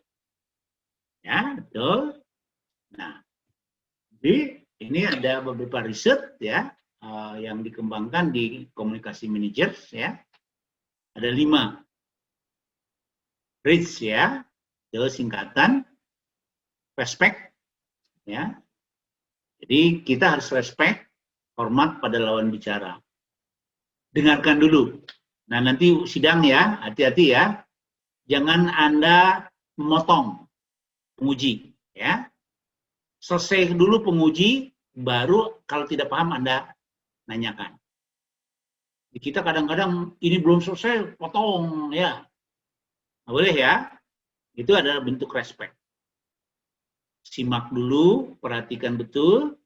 Ya, betul. Nah, jadi ini ada beberapa riset ya yang dikembangkan di komunikasi manager ya. Ada 5 RITS ya, itu singkatan respect ya. Jadi kita harus respect, hormat pada lawan bicara. Dengarkan dulu. Nah, nanti sidang ya, hati-hati ya. Jangan Anda memotong penguji ya. Selesai dulu penguji, baru kalau tidak paham Anda nanyakan. Kita kadang-kadang ini belum selesai, potong ya. Nggak boleh ya. Itu adalah bentuk respect. Simak dulu, perhatikan betul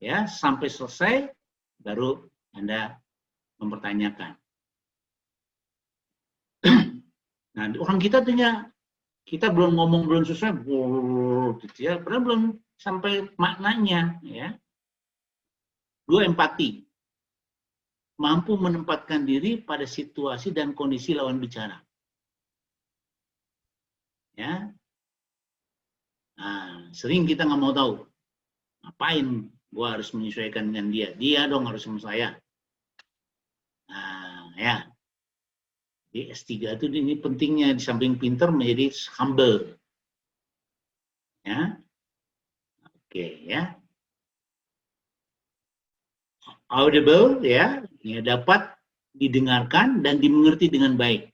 ya, sampai selesai baru Anda mempertanyakan. Nah, orang kita tanya, kita belum ngomong belum selesai, gitu ya, padahal belum sampai maknanya, ya. 2, empati, mampu menempatkan diri pada situasi dan kondisi lawan bicara, ya. Nah, sering kita nggak mau tahu, ngapain gua harus menyesuaikan dengan dia dong harus sama saya. Nah, ya. Di S3 itu ini pentingnya, di samping pinter menjadi humble. Ya. Oke, ya. Audible, ya, dapat didengarkan dan dimengerti dengan baik.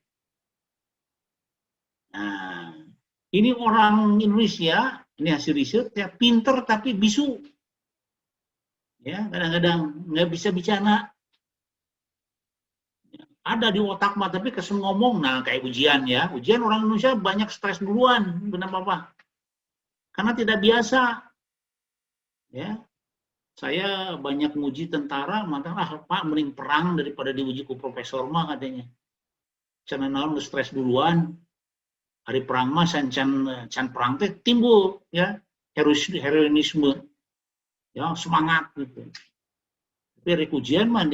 Nah, ini orang Indonesia, ini hasil riset, ya, pinter tapi bisu. Ya, kadang-kadang nggak bisa bicara. Ada di otak mah, tapi kesel ngomong. Nah, kayak ujian ya. Ujian orang Indonesia banyak stres duluan. Kenapa, Pak? Karena tidak biasa. Ya. Saya banyak nguji tentara, maka Pak mending perang daripada diuji ku profesor mah katanya. Karena naon stres duluan. Hari perang mah can perang teh timbul ya. Heroisme. Ya, semangat gitu. Tapi hari ujian mah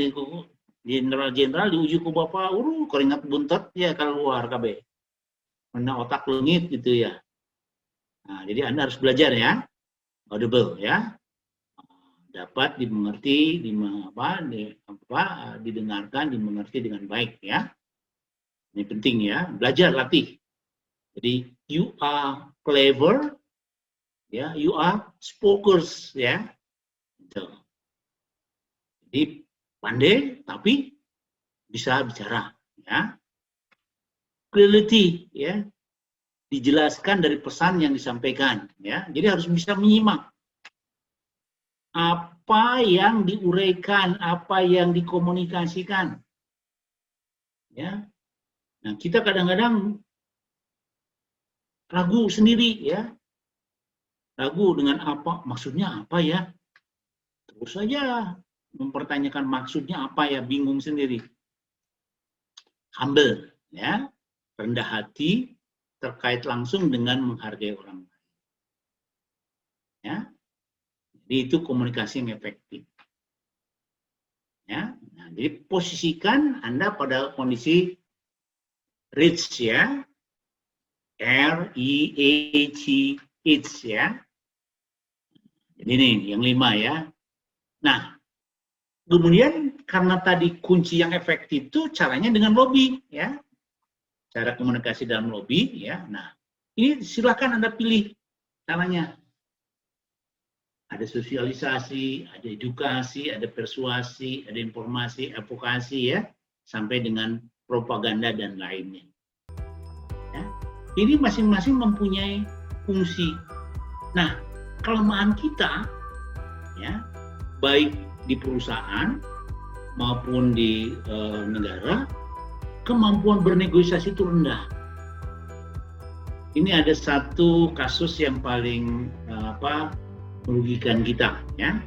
jenderal diuji ku bapak, keringat buntet ya keluar KB. Mana otak lengit gitu ya. Nah, jadi Anda harus belajar ya. Audible ya. Dapat dimengerti, didengarkan, dimengerti dengan baik ya. Ini penting ya. Belajar, latih. Jadi you are clever ya, you are spokers ya. Gitu. Jadi pandai tapi bisa bicara ya. Clarity ya, dijelaskan dari pesan yang disampaikan ya. Jadi harus bisa menyimak apa yang diuraikan, apa yang dikomunikasikan ya. Nah, kita kadang-kadang ragu sendiri ya, ragu dengan apa, maksudnya apa ya, terus saja mempertanyakan maksudnya apa ya, bingung sendiri. Humble ya, rendah hati terkait langsung dengan menghargai orang lain. Ya. Jadi itu komunikasi yang efektif. Ya. Nah, jadi posisikan Anda pada kondisi rich ya. R-E-A-C-H ya. Jadi ini yang 5 ya. Nah, kemudian karena tadi kunci yang efektif itu caranya dengan lobby ya. Cara komunikasi dalam lobby ya. Nah, ini silakan Anda pilih caranya. Ada sosialisasi, ada edukasi, ada persuasi, ada informasi, advokasi ya, sampai dengan propaganda dan lainnya. Ya. Ini masing-masing mempunyai fungsi. Nah, kelemahan kita ya, baik di perusahaan maupun di negara, kemampuan bernegosiasi itu rendah. Ini ada satu kasus yang paling merugikan kita ya.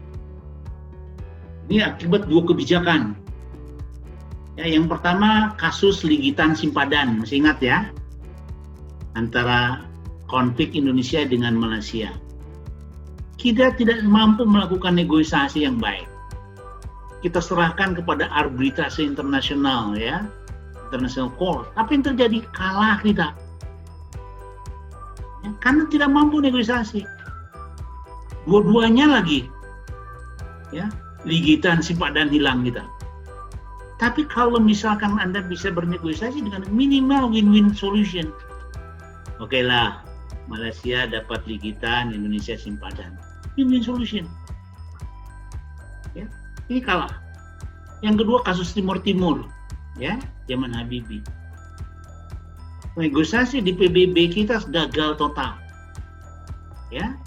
Ini akibat 2 kebijakan. Ya, yang pertama kasus Ligitan Simpadan, masih ingat ya? Antara konflik Indonesia dengan Malaysia. Kita tidak mampu melakukan negosiasi yang baik. Kita serahkan kepada arbitrase internasional ya, international court. Apa yang terjadi? Kalah kita. Ya, karena tidak mampu negosiasi. Dua-duanya lagi, ya, Ligitan Simpadan hilang kita. Tapi kalau misalkan Anda bisa bernegosiasi dengan minimal win-win solution, oke lah, Malaysia dapat Ligitan, Indonesia Simpadan, win-win solution. Ya, ini kalah. Yang kedua kasus Timur Timur, ya, zaman Habibie. Negosiasi di PBB kita gagal total, ya.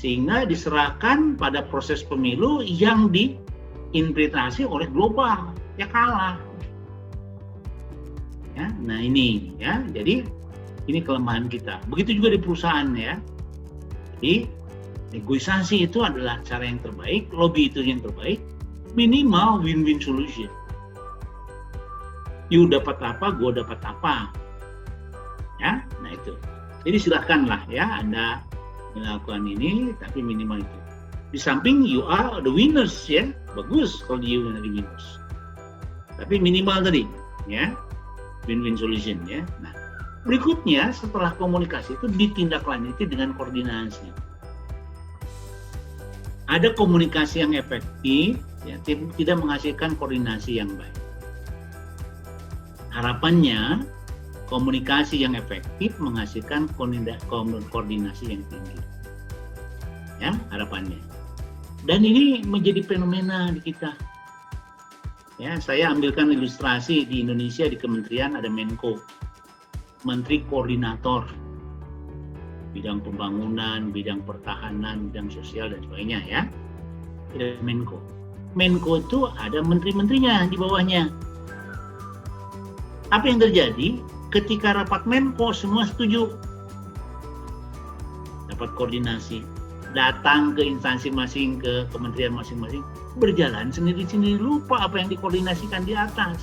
Sehingga diserahkan pada proses pemilu yang diinterpretasi oleh global, ya kalah. Ya, nah ini ya, jadi ini kelemahan kita. Begitu juga di perusahaan ya. Jadi negosiasi itu adalah cara yang terbaik, lobby itu yang terbaik, minimal win-win solution. You dapat apa, gue dapat apa. Ya, nah itu. Jadi silakanlah ya Anda melakukan ini, tapi minimal itu. Di samping you are the winners ya, bagus kalau you are the winners. Tapi minimal tadi, ya, win-win solution ya. Nah, berikutnya setelah komunikasi itu ditindaklanjuti dengan koordinasi. Ada komunikasi yang efektif, ya, tidak menghasilkan koordinasi yang baik. Harapannya komunikasi yang efektif menghasilkan koordinasi yang tinggi. Ya, harapannya. Dan ini menjadi fenomena di kita. Ya, saya ambilkan ilustrasi di Indonesia di kementerian ada Menko, Menteri Koordinator, bidang pembangunan, bidang pertahanan, bidang sosial dan sebagainya ya. Ada Menko. Menko itu ada menteri-menterinya di bawahnya. Apa yang terjadi? Ketika rapat Menko semua setuju, dapat koordinasi, datang ke instansi masing, ke kementerian masing-masing, berjalan sendiri-sendiri, lupa apa yang dikoordinasikan di atas.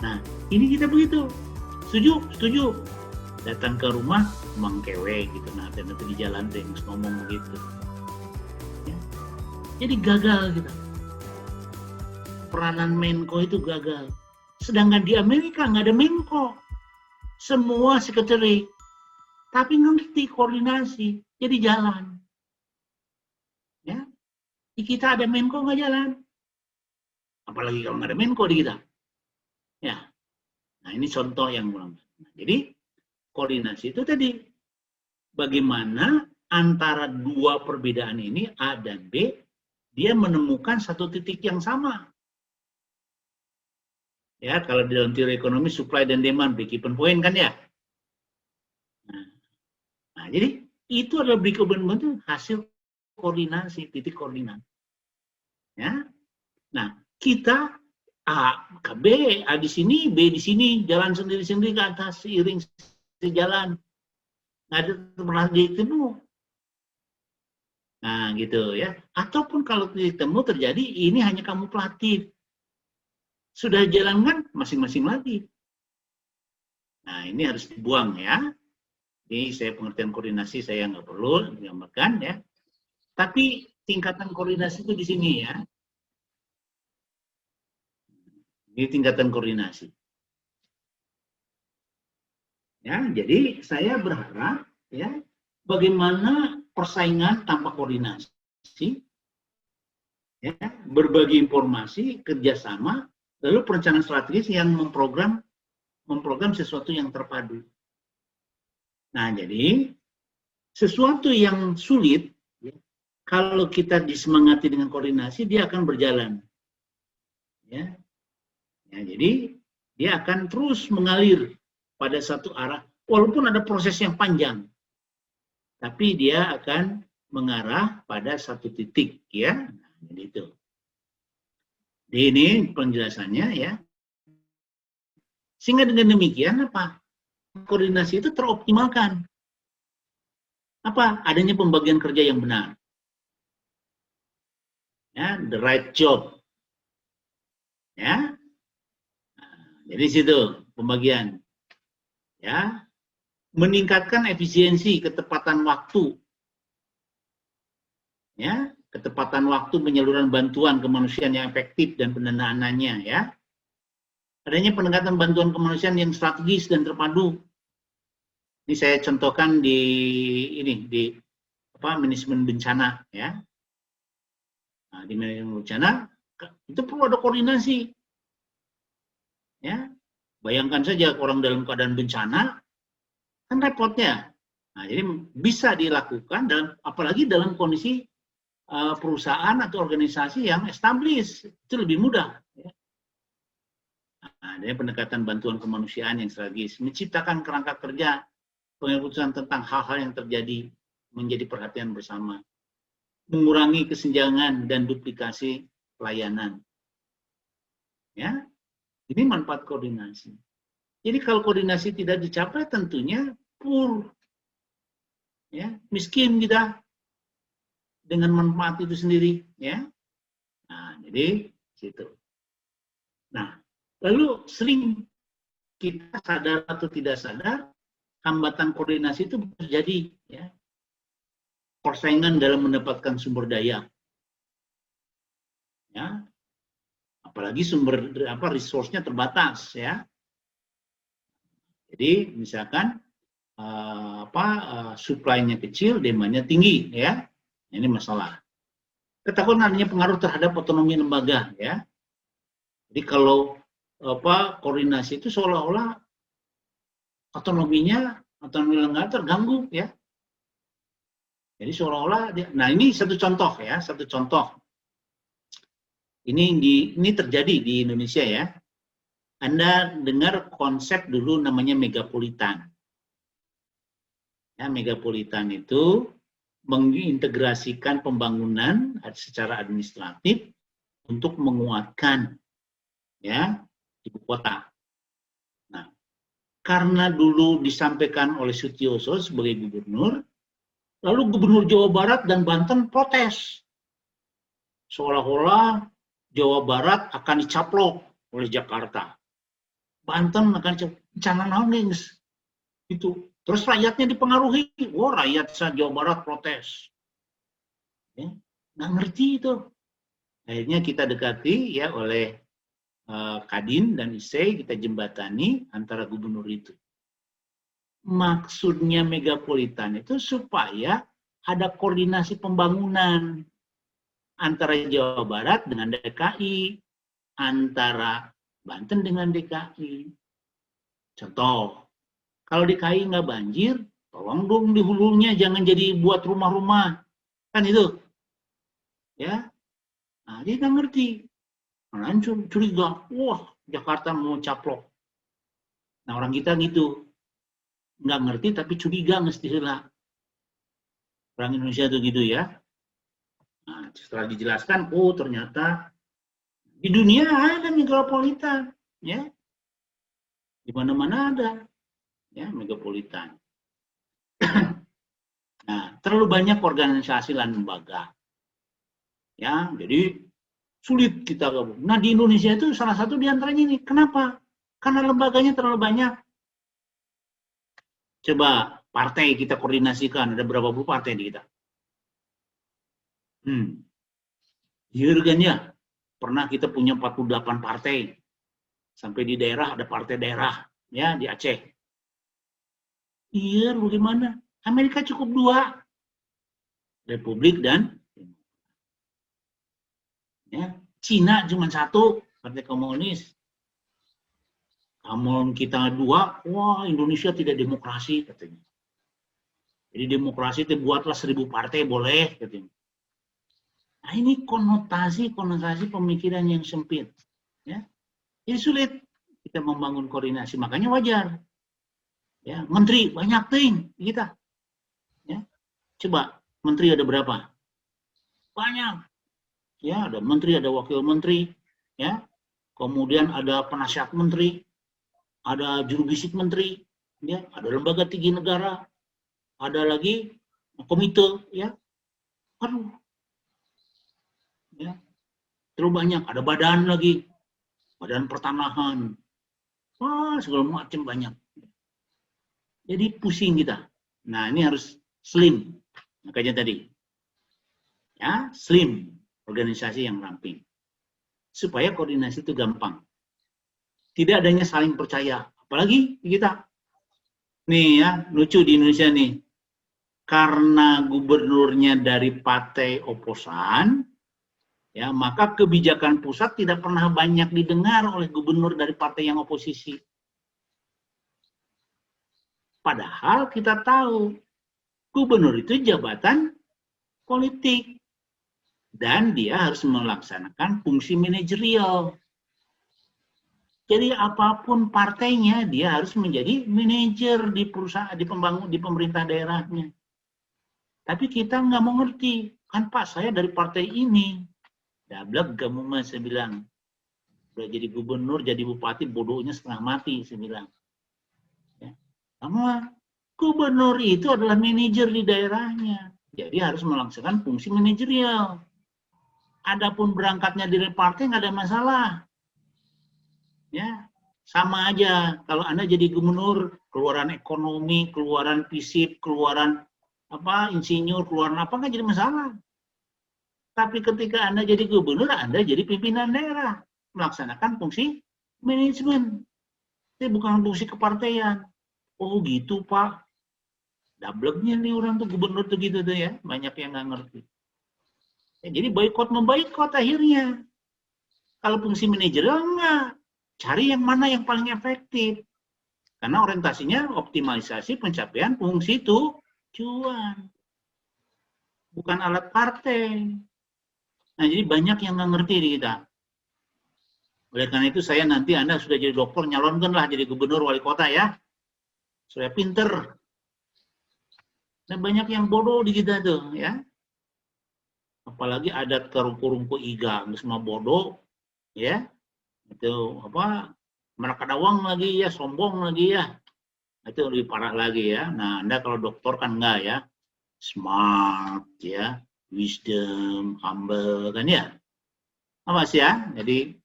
Nah, ini kita begitu, setuju, datang ke rumah mengkewe gitu, nah ternyata di jalan tuh ngomong begitu. Ya. Jadi gagal kita. Peranan Menko itu gagal. Sedangkan di Amerika nggak ada Menko, semua sekretari, tapi ngerti koordinasi, jadi jalan. Ya, di kita ada Menko nggak jalan, apalagi kalau nggak ada Menko di kita. Ya, nah ini contoh yang mulai. Nah, jadi koordinasi itu tadi, bagaimana antara dua perbedaan ini A dan B, dia menemukan satu titik yang sama. Ya, kalau di dalam teori ekonomi supply dan demand break-even point kan ya. Nah, jadi itu adalah break-even point itu hasil koordinasi, titik koordinat. Ya. Nah, kita A ke B, A di sini, B di sini, jalan sendiri-sendiri ke atas, seiring sejalan. Nggak ada pernah ditemu. Nah, gitu ya. Ataupun kalau ditemu terjadi, ini hanya kamuflatif. Sudah jalankan masing-masing lagi. Nah, ini harus dibuang ya. Ini saya pengertian koordinasi saya nggak perlu digambarkan ya. Tapi tingkatan koordinasi itu di sini ya. Ini tingkatan koordinasi. Ya, jadi saya berharap ya bagaimana persaingan tanpa koordinasi, ya, berbagi informasi, kerjasama, lalu perencanaan strategis yang memprogram sesuatu yang terpadu. Nah, jadi sesuatu yang sulit, ya, kalau kita disemangati dengan koordinasi, dia akan berjalan. Ya, ya, jadi dia akan terus mengalir pada satu arah, walaupun ada proses yang panjang, tapi dia akan mengarah pada satu titik, ya. Nah, jadi itu. Ini penjelasannya ya. Sehingga dengan demikian apa? Koordinasi itu teroptimalkan. Apa? Adanya pembagian kerja yang benar. Ya, the right job. Ya. Nah, jadi situ pembagian. Ya. Meningkatkan efisiensi, ketepatan waktu. Ya, ketepatan waktu penyaluran bantuan kemanusiaan yang efektif dan pendanaannya ya. Adanya pendekatan bantuan kemanusiaan yang strategis dan terpadu. Ini saya contohkan di manajemen bencana ya. Nah, di manajemen bencana itu perlu ada koordinasi. Ya. Bayangkan saja orang dalam keadaan bencana kan repotnya. Nah, jadi bisa dilakukan apalagi dalam kondisi perusahaan atau organisasi yang established, itu lebih mudah. Ya. Nah, ada pendekatan bantuan kemanusiaan yang strategis, menciptakan kerangka kerja pengeputusan tentang hal-hal yang terjadi menjadi perhatian bersama, mengurangi kesenjangan dan duplikasi pelayanan. Ya, ini manfaat koordinasi. Jadi kalau koordinasi tidak dicapai, tentunya poor, ya, miskin kita. Dengan manfaat itu sendiri, ya. Nah, jadi situ. Nah, lalu sering kita sadar atau tidak sadar, hambatan koordinasi itu terjadi, ya. Persaingan dalam mendapatkan sumber daya, ya. Apalagi sumber resource-nya terbatas, ya. Jadi misalkan supply-nya kecil, demand-nya tinggi, ya. Ini masalah. Ketakutan adanya pengaruh terhadap otonomi lembaga, ya. Jadi kalau koordinasi itu seolah-olah otonomi lembaga terganggu, ya. Jadi seolah-olah nah ini satu contoh, ya, satu contoh. Ini terjadi di Indonesia, ya. Anda dengar konsep dulu namanya megapolitan. Ya, megapolitan itu mengintegrasikan pembangunan secara administratif untuk menguatkan, ya, ibu kota. Nah, karena dulu disampaikan oleh Sutioso sebagai gubernur, lalu gubernur Jawa Barat dan Banten protes. Seolah-olah Jawa Barat akan dicaplok oleh Jakarta. Banten akan bencana nangis. Itu. Terus rakyatnya dipengaruhi. Wah, rakyat Jawa Barat protes. Ya, nggak ngerti itu. Akhirnya kita dekati, ya, oleh Kadin dan ISEI, kita jembatani antara gubernur itu. Maksudnya megapolitan itu supaya ada koordinasi pembangunan antara Jawa Barat dengan DKI, antara Banten dengan DKI. Contoh, kalau DKI nggak banjir, tolong dong di hulunya jangan jadi buat rumah-rumah. Kan itu. Ya. Nah, dia nggak ngerti. Langsung curiga, wah, Jakarta mau caplok. Nah, orang kita gitu. Nggak ngerti tapi curiga mesti heula. Orang Indonesia itu gitu, ya. Nah, setelah dijelaskan, oh ternyata di dunia ada megapolitan, ya. Di mana-mana ada, ya, megapolitan. Nah, terlalu banyak organisasi dan lembaga, ya. Jadi sulit kita gabung. Nah, di Indonesia itu salah satu di antaranya ini. Kenapa? Karena lembaganya terlalu banyak. Coba partai kita koordinasikan, ada berapa puluh partai di kita? Hirganya pernah kita punya 48 partai. Sampai di daerah ada partai daerah, ya, di Aceh. Iya, bagaimana? Amerika cukup 2. Republik dan ya, Cina cuma 1, partai komunis. Namun kita 2, wah, Indonesia tidak demokrasi, katanya. Jadi demokrasi itu buatlah 1000 partai boleh, katanya. Nah, ini konotasi pemikiran yang sempit, ya. Jadi sulit kita membangun koordinasi, makanya wajar. Ya, menteri banyak ting kita. Ya. Coba menteri ada berapa? Banyak. Ya, ada menteri, ada wakil menteri, ya. Kemudian ada penasihat menteri, ada juru bisik menteri, ya, ada lembaga tinggi negara, ada lagi komite, ya. Aduh. Ya. Terlalu banyak, ada badan lagi. Badan pertanahan. Wah, segala macam banyak. Jadi pusing kita. Nah, ini harus slim. Makanya tadi. Ya, slim. Organisasi yang ramping. Supaya koordinasi itu gampang. Tidak adanya saling percaya. Apalagi kita. Nih ya, lucu di Indonesia nih. Karena gubernurnya dari partai oposan, ya, maka kebijakan pusat tidak pernah banyak didengar oleh gubernur dari partai yang oposisi. Padahal kita tahu, gubernur itu jabatan politik. Dan dia harus melaksanakan fungsi manajerial. Jadi apapun partainya, dia harus menjadi manajer di perusahaan, di pemerintah daerahnya. Tapi kita nggak mau ngerti. Kan Pak, saya dari partai ini. Dablek kamu mah, saya bilang. Udah jadi gubernur, jadi bupati, bodohnya setengah mati, saya bilang. Ya. Kamu, gubernur itu adalah manajer di daerahnya. Jadi harus melaksanakan fungsi manajerial. Adapun berangkatnya dari partai nggak ada masalah. Ya. Sama aja, kalau Anda jadi gubernur, keluaran ekonomi, keluaran FISIP, keluaran insinyur, keluaran apa nggak jadi masalah. Tapi ketika Anda jadi gubernur, Anda jadi pimpinan daerah, melaksanakan fungsi manajemen. Itu bukan fungsi kepartaian. Oh gitu Pak. Dableknya nih orang tuh gubernur tuh gitu tuh ya, banyak yang nggak ngerti. Ya, jadi boykot memboikot akhirnya. Kalau fungsi manajerial enggak, cari yang mana yang paling efektif. Karena orientasinya optimalisasi pencapaian fungsi tujuan. Bukan alat partai. Nah, jadi banyak yang nggak ngerti di kita. Oleh karena itu saya nanti Anda sudah jadi dokter, nyalonkanlah jadi gubernur wali kota ya. Supaya pinter. Dan banyak yang bodoh di kita tuh ya. Apalagi ada terungku-rungku iga, semua bodoh ya. Itu merakadawang lagi ya, sombong lagi ya. Itu lebih parah lagi ya. Nah, Anda kalau dokter kan enggak ya. Smart ya, wisdom, humble kan ya. Awas ya. Jadi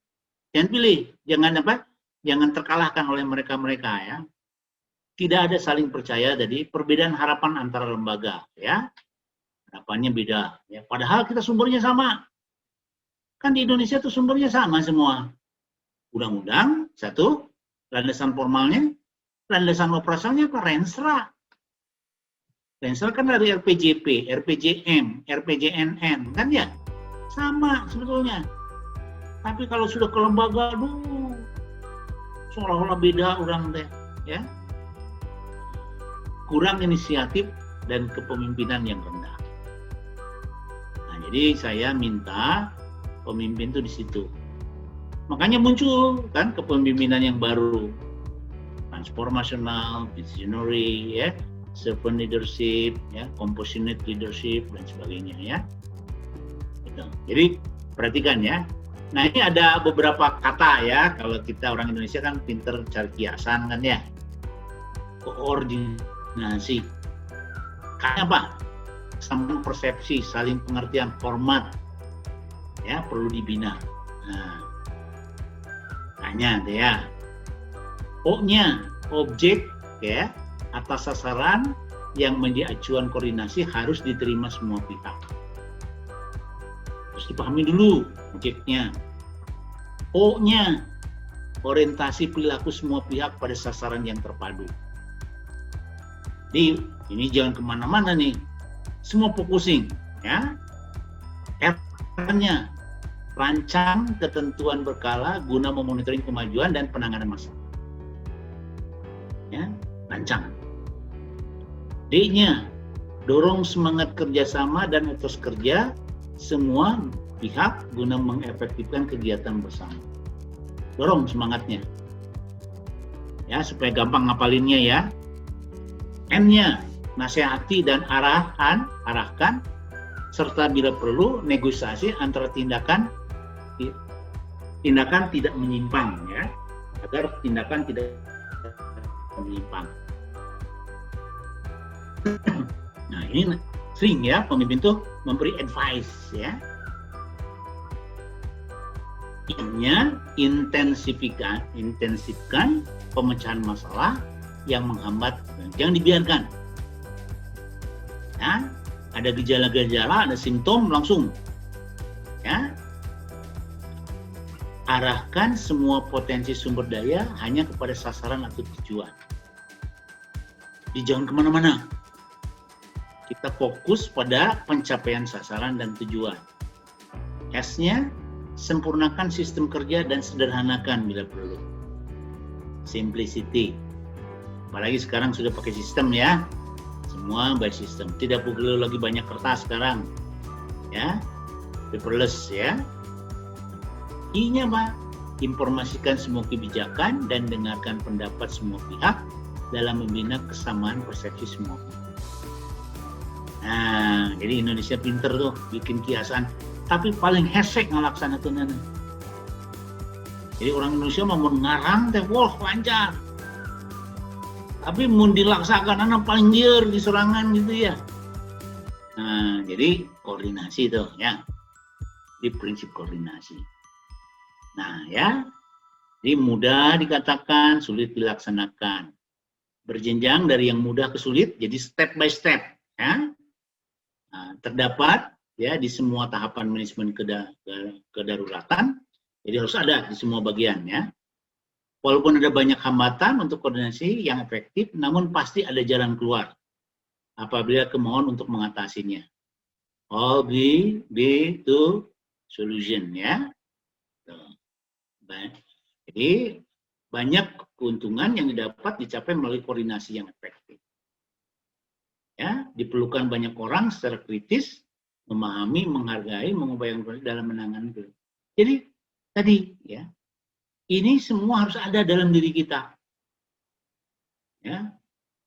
jangan pilih, jangan terkalahkan oleh mereka-mereka ya. Tidak ada saling percaya, jadi perbedaan harapan antara lembaga ya. Harapannya beda ya. Padahal kita sumbernya sama. Kan di Indonesia tuh sumbernya sama semua. Undang-undang satu, landasan formalnya, landasan operasionalnya apa? Renstra. Renstra kan dari RPJP, RPJM, RPJNN kan ya? Sama sebetulnya. Tapi kalau sudah ke lembaga, aduh, seolah-olah beda orang deh, ya. Kurang inisiatif dan kepemimpinan yang rendah. Nah, jadi saya minta pemimpin itu di situ. Makanya muncul kan kepemimpinan yang baru, transformational, visionary, ya, servant leadership, ya, compassionate leadership dan sebagainya, ya. Gitu. Jadi perhatikan ya. Nah ini ada beberapa kata ya. Kalau kita orang Indonesia kan pinter cari kiasan kan ya. Koordinasi. Kayak apa? Sama persepsi, saling pengertian, format, ya perlu dibina. Nah. Tanya deh ya. O-nya objek ya atas sasaran yang menjadi acuan koordinasi harus diterima semua pihak. Harus dipahami dulu objeknya. O-nya orientasi perilaku semua pihak pada sasaran yang terpadu. Jadi ini jangan kemana-mana nih. Semua focusing ya. R-nya rancang ketentuan berkala guna memonitoring kemajuan dan penanganan masalah. Ya, rancang. D-nya, dorong semangat kerjasama dan etos kerja semua pihak guna mengefektifkan kegiatan bersama. Dorong semangatnya. Ya, supaya gampang ngapalinnya ya. N-nya, nasihati dan arahkan serta bila perlu negosiasi antara tindakan tidak menyimpang ya, agar tindakan tidak menyimpang. Nah ini sering ya pemimpin tuh memberi advice ya. Intinya intensifkan pemecahan masalah yang menghambat, jangan dibiarkan. Ya, ada gejala-gejala, ada simptom langsung ya. Arahkan semua potensi sumber daya hanya kepada sasaran atau tujuan. Jangan kemana-mana. Kita fokus pada pencapaian sasaran dan tujuan. S-nya, sempurnakan sistem kerja dan sederhanakan bila perlu. Simplicity. Apalagi sekarang sudah pakai sistem ya. Semua by system. Tidak perlu lagi banyak kertas sekarang. Ya. Paperless ya. I-nya apa? Informasikan semua kebijakan dan dengarkan pendapat semua pihak dalam membina kesamaan persepsi semua pihak. Nah, jadi Indonesia pinter tuh bikin kiasan, tapi paling hesek ngelaksanakan. Jadi orang Indonesia mau ngarang teh wah lancar. Tapi mau dilaksanakan paling liar di serangan gitu ya. Nah, jadi koordinasi tuh ya. Di prinsip koordinasi. Nah ya, Jadi mudah dikatakan, sulit dilaksanakan. Berjenjang dari yang mudah ke sulit, jadi step by step. Ya. Nah, terdapat ya di semua tahapan manajemen kedaruratan, jadi harus ada di semua bagian ya. Walaupun ada banyak hambatan untuk koordinasi yang efektif, namun pasti ada jalan keluar apabila kemauan untuk mengatasinya. All be to solution ya. Jadi banyak keuntungan yang dicapai melalui koordinasi yang efektif. Ya, diperlukan banyak orang secara kritis memahami, menghargai, mengupayakan dalam menangani itu. Jadi tadi ya, ini semua harus ada dalam diri kita. Ya,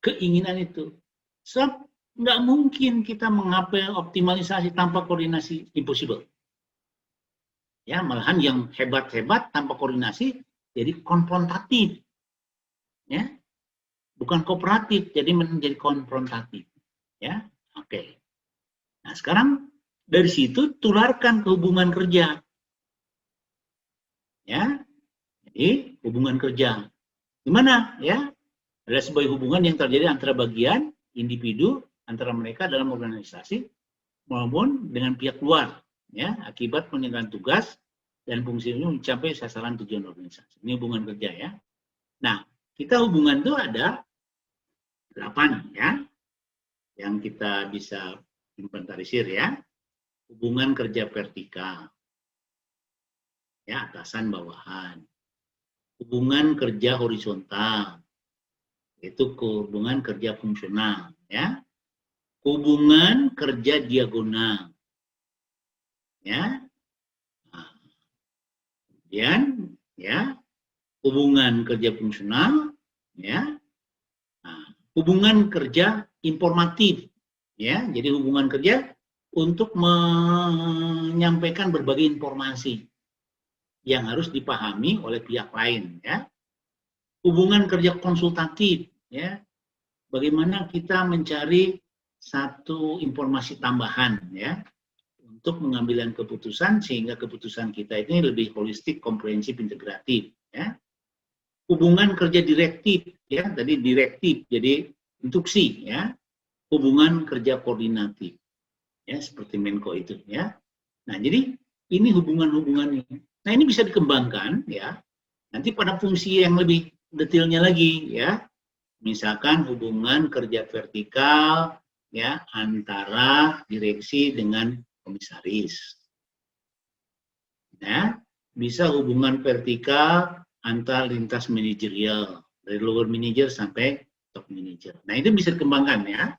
keinginan itu. Sebab nggak mungkin kita menggapai optimalisasi tanpa koordinasi, impossible. Ya, malahan yang hebat-hebat tanpa koordinasi jadi konfrontatif. Ya. Bukan kooperatif, jadi menjadi konfrontatif. Ya. Oke. Nah, sekarang dari situ tularkan ke hubungan kerja. Ya. Jadi hubungan kerja. Gimana? Ya. Ada sebuah hubungan yang terjadi antara bagian individu antara mereka dalam organisasi maupun dengan pihak luar, ya, akibat penyelesaian tugas dan fungsi ini mencapai sasaran tujuan organisasi. Ini hubungan kerja ya. Nah, kita hubungan itu ada 8 ya, yang kita bisa inventarisir ya. Hubungan kerja vertikal, ya, atasan bawahan. Hubungan kerja horizontal, itu hubungan kerja fungsional ya. Hubungan kerja diagonal ya. Nah, kemudian ya, hubungan kerja fungsional ya. Nah, hubungan kerja informatif ya. Jadi hubungan kerja untuk menyampaikan berbagai informasi yang harus dipahami oleh pihak lain ya. Hubungan kerja konsultatif ya, bagaimana kita mencari satu informasi tambahan ya untuk mengambil keputusan sehingga keputusan kita ini lebih holistik, komprehensif, integratif ya. Hubungan kerja direktif ya, tadi direktif jadi instruksi ya. Hubungan kerja koordinatif ya, seperti Menko itu ya. Nah, jadi ini hubungan-hubungan ini. Nah, ini bisa dikembangkan ya. Nanti pada fungsi yang lebih detailnya lagi ya. Misalkan hubungan kerja vertikal ya antara direksi dengan komisaris. Ya, bisa hubungan vertikal antar lintas manajerial dari lower manager sampai top manager. Nah, itu bisa dikembangkan ya.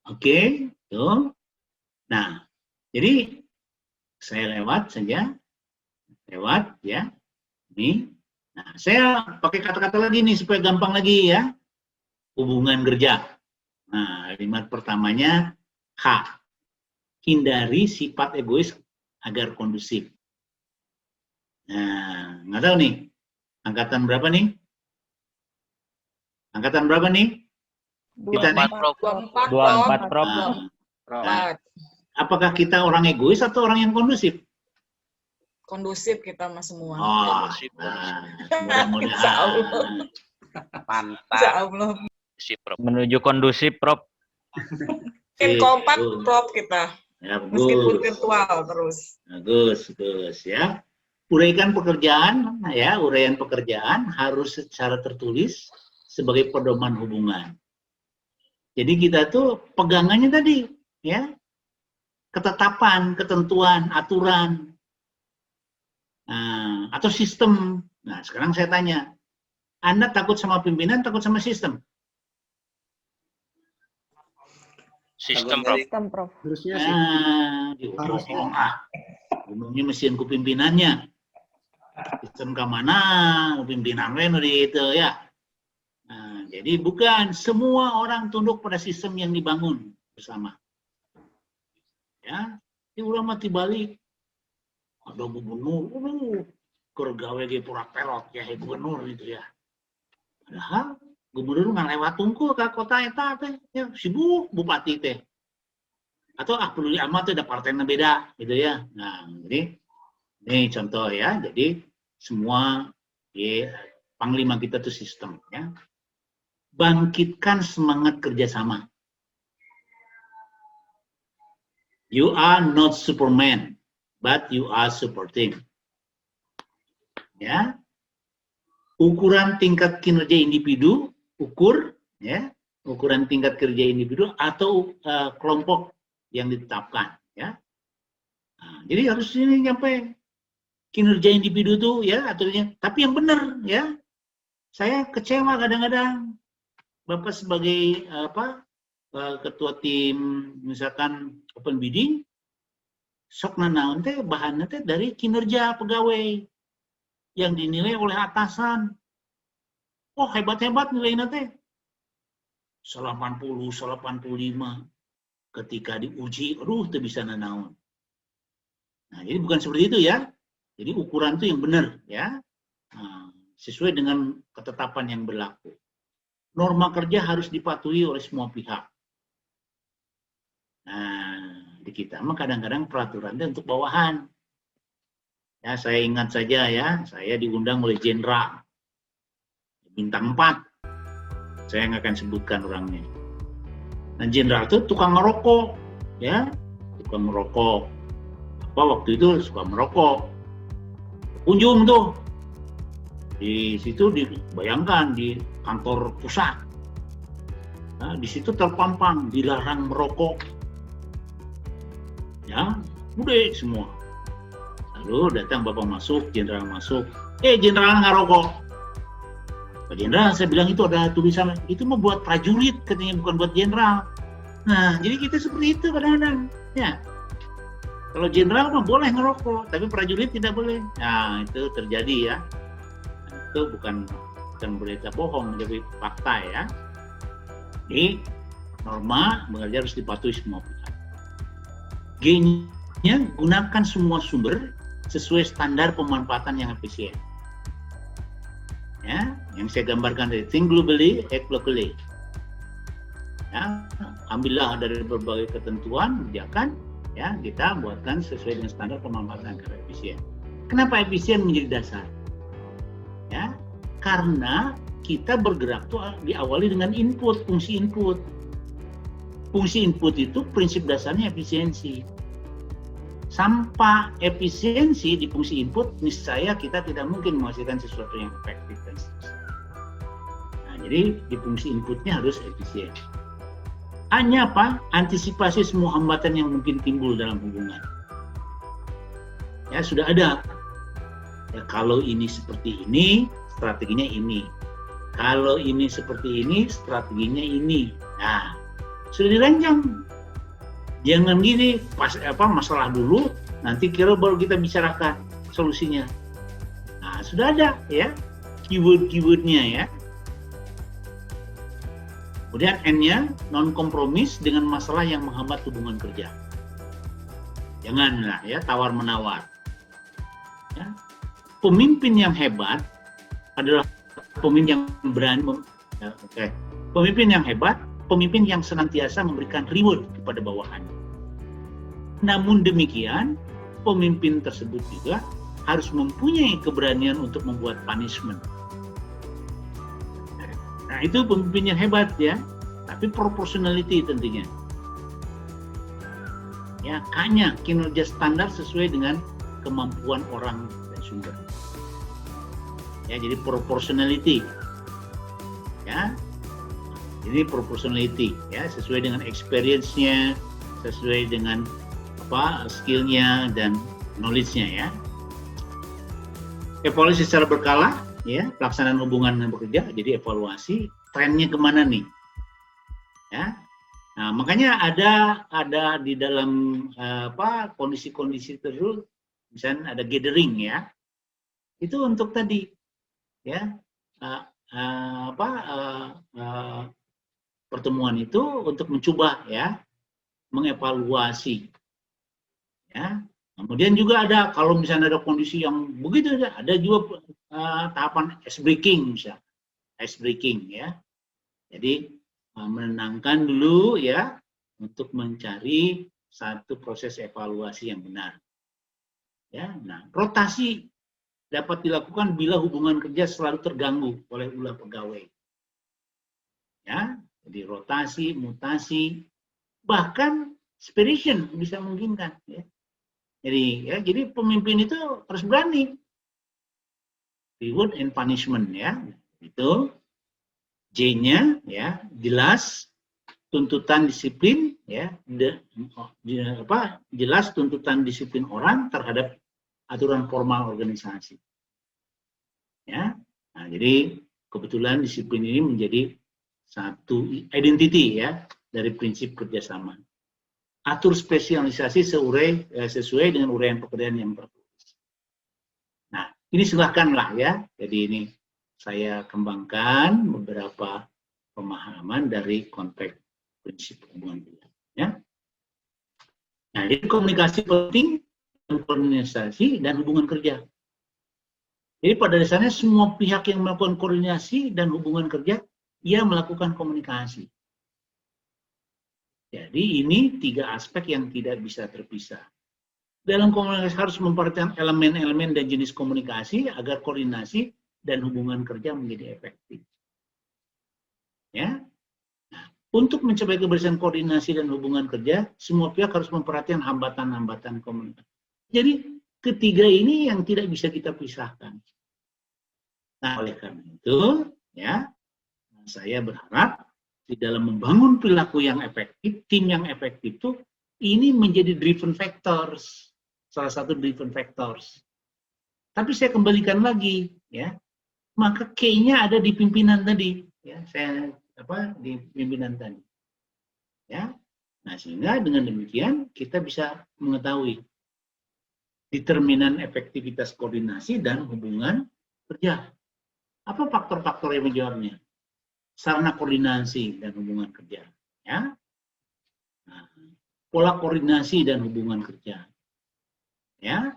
Oke, tuh. Nah, jadi saya lewat saja. Lewat ya. Ini. Nah, saya pakai kata-kata lagi nih supaya gampang lagi ya. Hubungan kerja. Nah, kalimat pertamanya H. Hindari sifat egois agar kondusif. Nah, nggak tahu nih. Angkatan berapa nih? Angkatan berapa nih? Kita nih? 24, Prof. Nah, apakah kita orang egois atau orang yang kondusif? Kondusif kita mah semua. Oh, mudah-mudahan. Mantap. Menuju kondusif, Prof. Makin kompak, Prof, kita. Ya, meskipun virtual terus. Bagus ya. Uraikan pekerjaan, ya, uraian pekerjaan harus secara tertulis sebagai pedoman hubungan. Jadi kita tuh pegangannya tadi, ya, ketetapan, ketentuan, aturan, atau sistem. Nah, sekarang saya tanya, Anda takut sama pimpinan, takut sama sistem? Sistem, Prof. Harusnya sih. Umumnya mesin kupimpinannya. Sistem ke mana, pimpinan itu ya. Nah, jadi bukan semua orang tunduk pada sistem yang dibangun bersama. Ya, di ulama tibalik ada gubernur, kergawe ge pura pelot ya gubernur itu ya. Padahal gubernur ngalewat tungku ke kota eta teh, ya sibuk bupati teh. Atau perlu amat tuh ada partainya beda gitu ya. Nah, jadi ini contoh ya. Jadi semua ya, panglima kita itu sistem ya. Bangkitkan semangat kerjasama. You are not Superman, but you are super team. Ya, ukuran tingkat kinerja individu, ya, ukuran tingkat kerja individu atau kelompok yang ditetapkan. Ya, nah, jadi harus ini sampai kinerja individu tuh ya aturnya, tapi yang benar ya. Saya kecewa kadang-kadang. Bapak sebagai ketua tim misalkan open bidding, sok nanaon teh bahannya teh dari kinerja pegawai yang dinilai oleh atasan. Oh hebat-hebat nilainya teh 80, 85. Ketika diuji, aduh teh bisa nanaon. Nah jadi bukan seperti itu ya. Jadi ukuran itu yang benar ya. Nah, sesuai dengan ketetapan yang berlaku. Norma kerja harus dipatuhi oleh semua pihak. Nah, di kita mah kadang-kadang peraturan itu untuk bawahan. Ya, saya ingat saja ya, saya diundang oleh jenderal bintang 4. Saya nggak akan sebutkan orangnya. Nah, jenderal itu tukang ngerokok, ya, tukang merokok. Apa waktu itu suka merokok. Kunjung tuh. Di situ dibayangkan di kantor pusat. Nah, di situ terpampang dilarang merokok. Ya, udah semua. Lalu datang Bapak masuk, jenderal masuk. Jenderal nggak rokok. Pak jenderal, saya bilang itu ada tulisan, itu mau buat prajurit katanya, bukan buat jenderal. Nah, jadi kita seperti itu kadang-kadang. Ya. Kalau jenderal mah boleh ngerokok, tapi prajurit tidak boleh. Nah, itu terjadi ya. Itu bukan berita bohong, tapi fakta ya. Jadi norma bekerja harus dipatuhi semua pihak. G-nya gunakan semua sumber sesuai standar pemanfaatan yang efisien. Ya, yang saya gambarkan dari think globally, act locally. Ya, ambillah dari berbagai ketentuan, kebijakan, ya kita buatkan sesuai dengan standar pemanfaatan yang efisien. Kenapa efisien menjadi dasar? Ya, karena kita bergerak tuh diawali dengan input, fungsi input. Fungsi input itu prinsip dasarnya efisiensi. Tanpa efisiensi di fungsi input, niscaya kita tidak mungkin menghasilkan sesuatu yang efektif dan seterusnya. Nah, jadi di fungsi inputnya harus efisien. Hanya apa? Antisipasi semua hambatan yang mungkin timbul dalam hubungan. Ya sudah ada. Ya, kalau ini seperti ini, strateginya ini. Kalau ini seperti ini, strateginya ini. Nah, sudah dirancang. Jangan gini, masalah dulu, nanti kira baru kita bicarakan solusinya. Nah, sudah ada ya keyword-keywordnya ya. Kemudian N-nya non-kompromis dengan masalah yang menghambat hubungan kerja. Janganlah ya tawar-menawar. Ya. Pemimpin yang hebat adalah pemimpin yang berani. Pemimpin yang hebat, pemimpin yang senantiasa memberikan reward kepada bawahan. Namun demikian, pemimpin tersebut juga harus mempunyai keberanian untuk membuat punishment. Nah, itu pemimpin yang hebat ya, tapi proportionality tentunya. Ya, hanya kinerja standar sesuai dengan kemampuan orang dan sumber. Ya, jadi proportionality. Ya. Ini proportionality ya, sesuai dengan experience-nya, sesuai dengan skill-nya dan knowledge-nya ya. Evaluasi secara berkala ya, pelaksanaan hubungan yang bekerja, jadi evaluasi trennya kemana nih. Ya. Nah, makanya ada di dalam kondisi-kondisi tertentu, misalnya ada gathering ya. Itu untuk tadi ya pertemuan itu untuk mencoba ya mengevaluasi ya. Kemudian juga ada kalau misalnya ada kondisi yang begitu ada juga tahapan ice breaking misalnya. Ice breaking ya. Jadi menenangkan dulu ya untuk mencari satu proses evaluasi yang benar. Ya, nah rotasi dapat dilakukan bila hubungan kerja selalu terganggu oleh ulah pegawai. Ya, jadi rotasi, mutasi, bahkan separation bisa memungkinkan. Ya. Jadi pemimpin itu harus berani. Reward and punishment ya, itu J-nya ya jelas, tuntutan disiplin ya, jelas tuntutan disiplin orang terhadap aturan formal organisasi. Ya, nah, jadi kebetulan disiplin ini menjadi satu identity ya dari prinsip kerjasama. Atur spesialisasi sesuai dengan uraian pekerjaan yang tertulis. Nah, ini silahkanlah ya. Jadi ini saya kembangkan beberapa pemahaman dari konteks prinsip hubungan kerja. Ya. Nah, jadi komunikasi penting, koordinasi dan hubungan kerja. Jadi pada dasarnya semua pihak yang melakukan koordinasi dan hubungan kerja, ia melakukan komunikasi. Jadi ini 3 aspek yang tidak bisa terpisah. Dalam komunikasi harus memperhatikan elemen-elemen dan jenis komunikasi agar koordinasi dan hubungan kerja menjadi efektif. Ya. Nah, untuk mencapai keberhasilan koordinasi dan hubungan kerja, semua pihak harus memperhatikan hambatan-hambatan komunikasi. Jadi ketiga ini yang tidak bisa kita pisahkan. Nah, oleh karena itu, ya, saya berharap di dalam membangun perilaku yang efektif, tim yang efektif itu, ini menjadi driven factors, salah satu driven factors. Tapi saya kembalikan lagi, ya, maka key-nya ada di pimpinan tadi, ya, di pimpinan tadi, ya. Nah, sehingga dengan demikian kita bisa mengetahui determinan efektivitas koordinasi dan hubungan kerja. Apa faktor-faktor yang menjawabnya? Sarana koordinasi dan hubungan kerja. Ya. Nah, pola koordinasi dan hubungan kerja. Ya,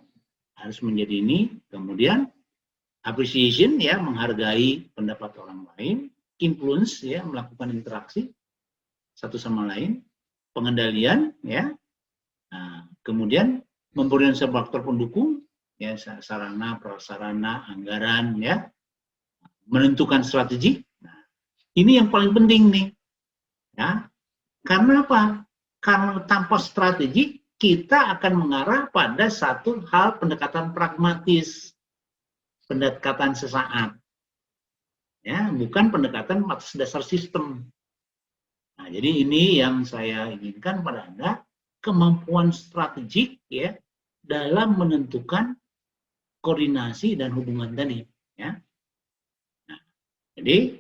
harus menjadi ini. Kemudian appreciation, ya, menghargai pendapat orang lain. Influence, ya, melakukan interaksi satu sama lain. Pengendalian, ya. Nah, kemudian memberikan faktor pendukung, ya, sarana, prasarana, anggaran, ya, menentukan strategi. Nah, ini yang paling penting nih, ya, karena apa? Karena tanpa strategi kita akan mengarah pada satu hal pendekatan pragmatis, pendekatan sesaat, ya, bukan pendekatan atas dasar sistem. Nah, jadi ini yang saya inginkan pada Anda, kemampuan strategik, ya, dalam menentukan koordinasi dan hubungan tadi, ya. Nah, jadi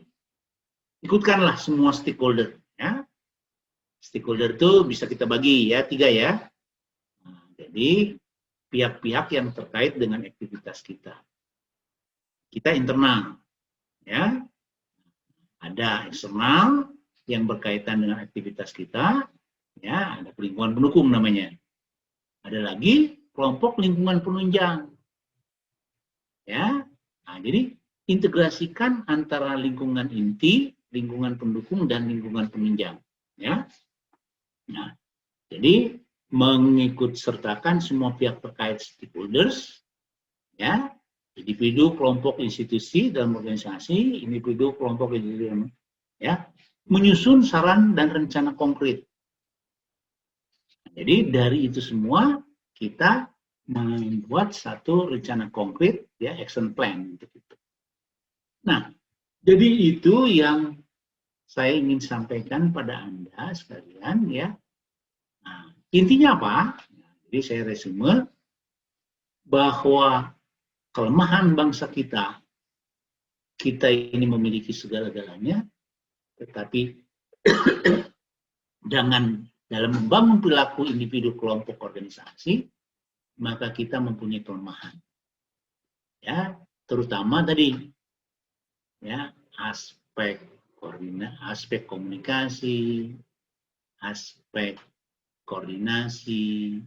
ikutkanlah semua stakeholder, ya. Stakeholder itu bisa kita bagi, ya, 3, ya. Nah, jadi pihak-pihak yang terkait dengan aktivitas kita. Kita internal, ya. Ada eksternal yang berkaitan dengan aktivitas kita, ya, ada lingkungan pendukung namanya. Ada lagi kelompok lingkungan penunjang. Ya. Nah, jadi integrasikan antara lingkungan inti, lingkungan pendukung dan lingkungan penunjang, ya. Nah, jadi mengikut sertakan semua pihak terkait stakeholders, ya, individu, kelompok, institusi dalam organisasi, individu, kelompok, institusi, ya, menyusun saran dan rencana konkret. Jadi dari itu semua kita membuat satu rencana konkret, ya, action plan untuk itu. Nah, jadi itu yang saya ingin sampaikan pada Anda sekalian, ya. Nah, intinya apa? Jadi saya resume bahwa kelemahan bangsa kita ini memiliki segala-galanya, tetapi dengan dalam membangun perilaku individu, kelompok, organisasi, maka kita mempunyai kelemahan. Ya, terutama tadi, ya, aspek komunikasi, aspek koordinasi,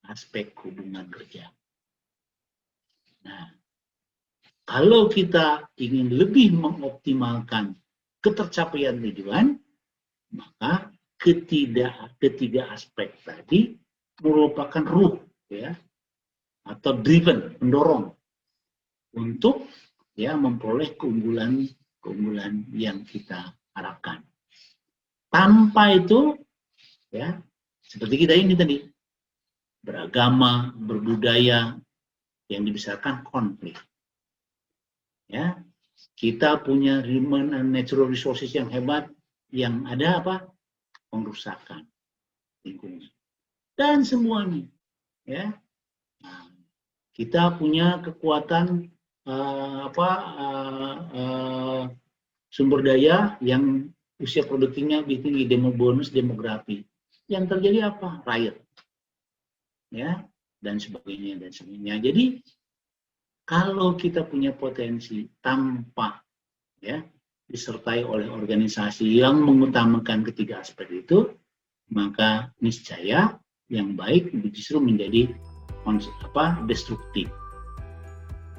aspek hubungan kerja. Nah, kalau kita ingin lebih mengoptimalkan ketercapaian tujuan, maka ketiga aspek tadi merupakan ruh, ya, atau driven, mendorong untuk ya memperoleh keunggulan yang kita harapkan. Tanpa itu ya seperti kita ini tadi beragama, berbudaya yang dibesarkan konflik. Ya, kita punya natural resources yang hebat, yang ada apa? Pengrusakan lingkungan dan semuanya. Ya, nah, kita punya kekuatan sumber daya yang usia produktifnya lebih tinggi, bonus demografi. Yang terjadi apa? Riot, ya, dan sebagainya dan sebagainya. Jadi kalau kita punya potensi tanpa ya disertai oleh organisasi yang mengutamakan ketiga aspek itu, maka niscaya yang baik justru menjadi destruktif.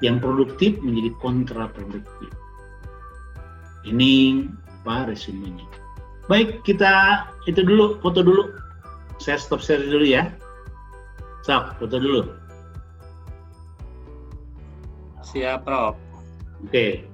Yang produktif menjadi kontraproduktif. Ini resumenya. Baik, kita itu dulu, foto dulu. Saya stop share dulu ya. Stop, foto dulu. Siap, Prof. Oke.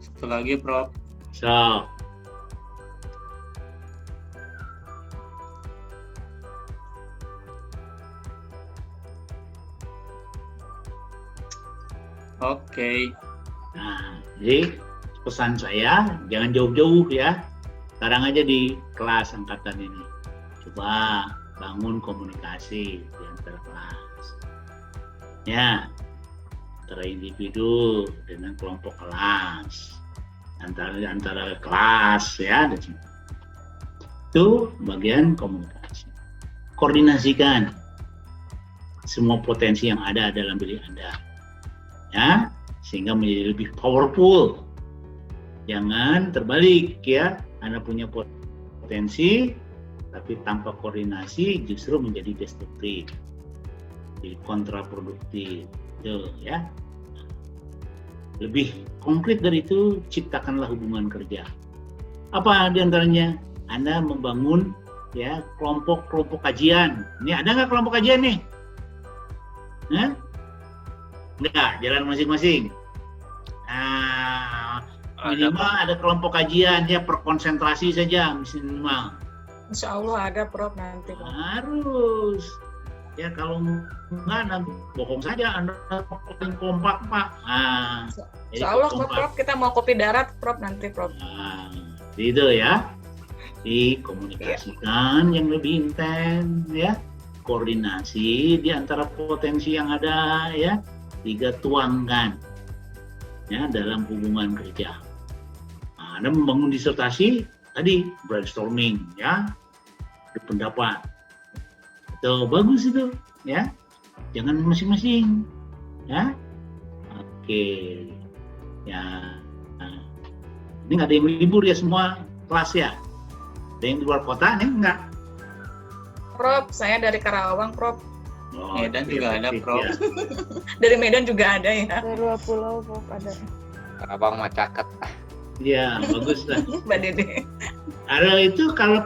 Satu lagi, Prof. So. Oke. Nah, jadi pesan saya jangan jauh-jauh ya. Sekarang aja di kelas angkatan ini. Coba bangun komunikasi di antara kelas. Ya, antara individu dengan kelompok kelas. Antara kelas ya. Itu bagian komunikasi. Koordinasikan semua potensi yang ada dalam diri Anda. Ya, sehingga menjadi lebih powerful. Jangan terbalik ya, Anda punya potensi tapi tanpa koordinasi justru menjadi destruktif, jadi kontraproduktif. Tuh ya. Lebih konkret dari itu, ciptakanlah hubungan kerja. Apa diantaranya? Anda membangun ya kelompok kajian. Ini ada nggak kelompok kajian nih? Enggak, jalan masing-masing. Nah, minimal ada kelompok kajian ya, perkonsentrasi saja minimal. Insya Allah ada, Prof, nanti. Harus. Ya kalau enggak, nanti bohong saja Anda paling kompak, Pak. Nah, Insya Allah, Prof, kita mau kopi darat, Prof, nanti, Prof. Nah, itu ya. Dikomunikasikan yang lebih intens ya. Koordinasi di antara potensi yang ada ya. 3, tuangkan ya dalam hubungan kerja. Nah, Anda membangun disertasi tadi brainstorming ya, berpendapat. Itu bagus itu ya. Jangan masing-masing ya. Oke. Ya. Nah, ini nggak ada yang libur ya semua kelas ya. Ada yang di luar kota nih enggak? Prof, saya dari Karawang, Prof. Oh, Medan juga ada, Prof. Ya. Dari Medan juga ada ya. Dari luar pulau, Prof, ada. Karawang mah caket. Iya, bagus lah. Mbak Dede. Ada itu kalau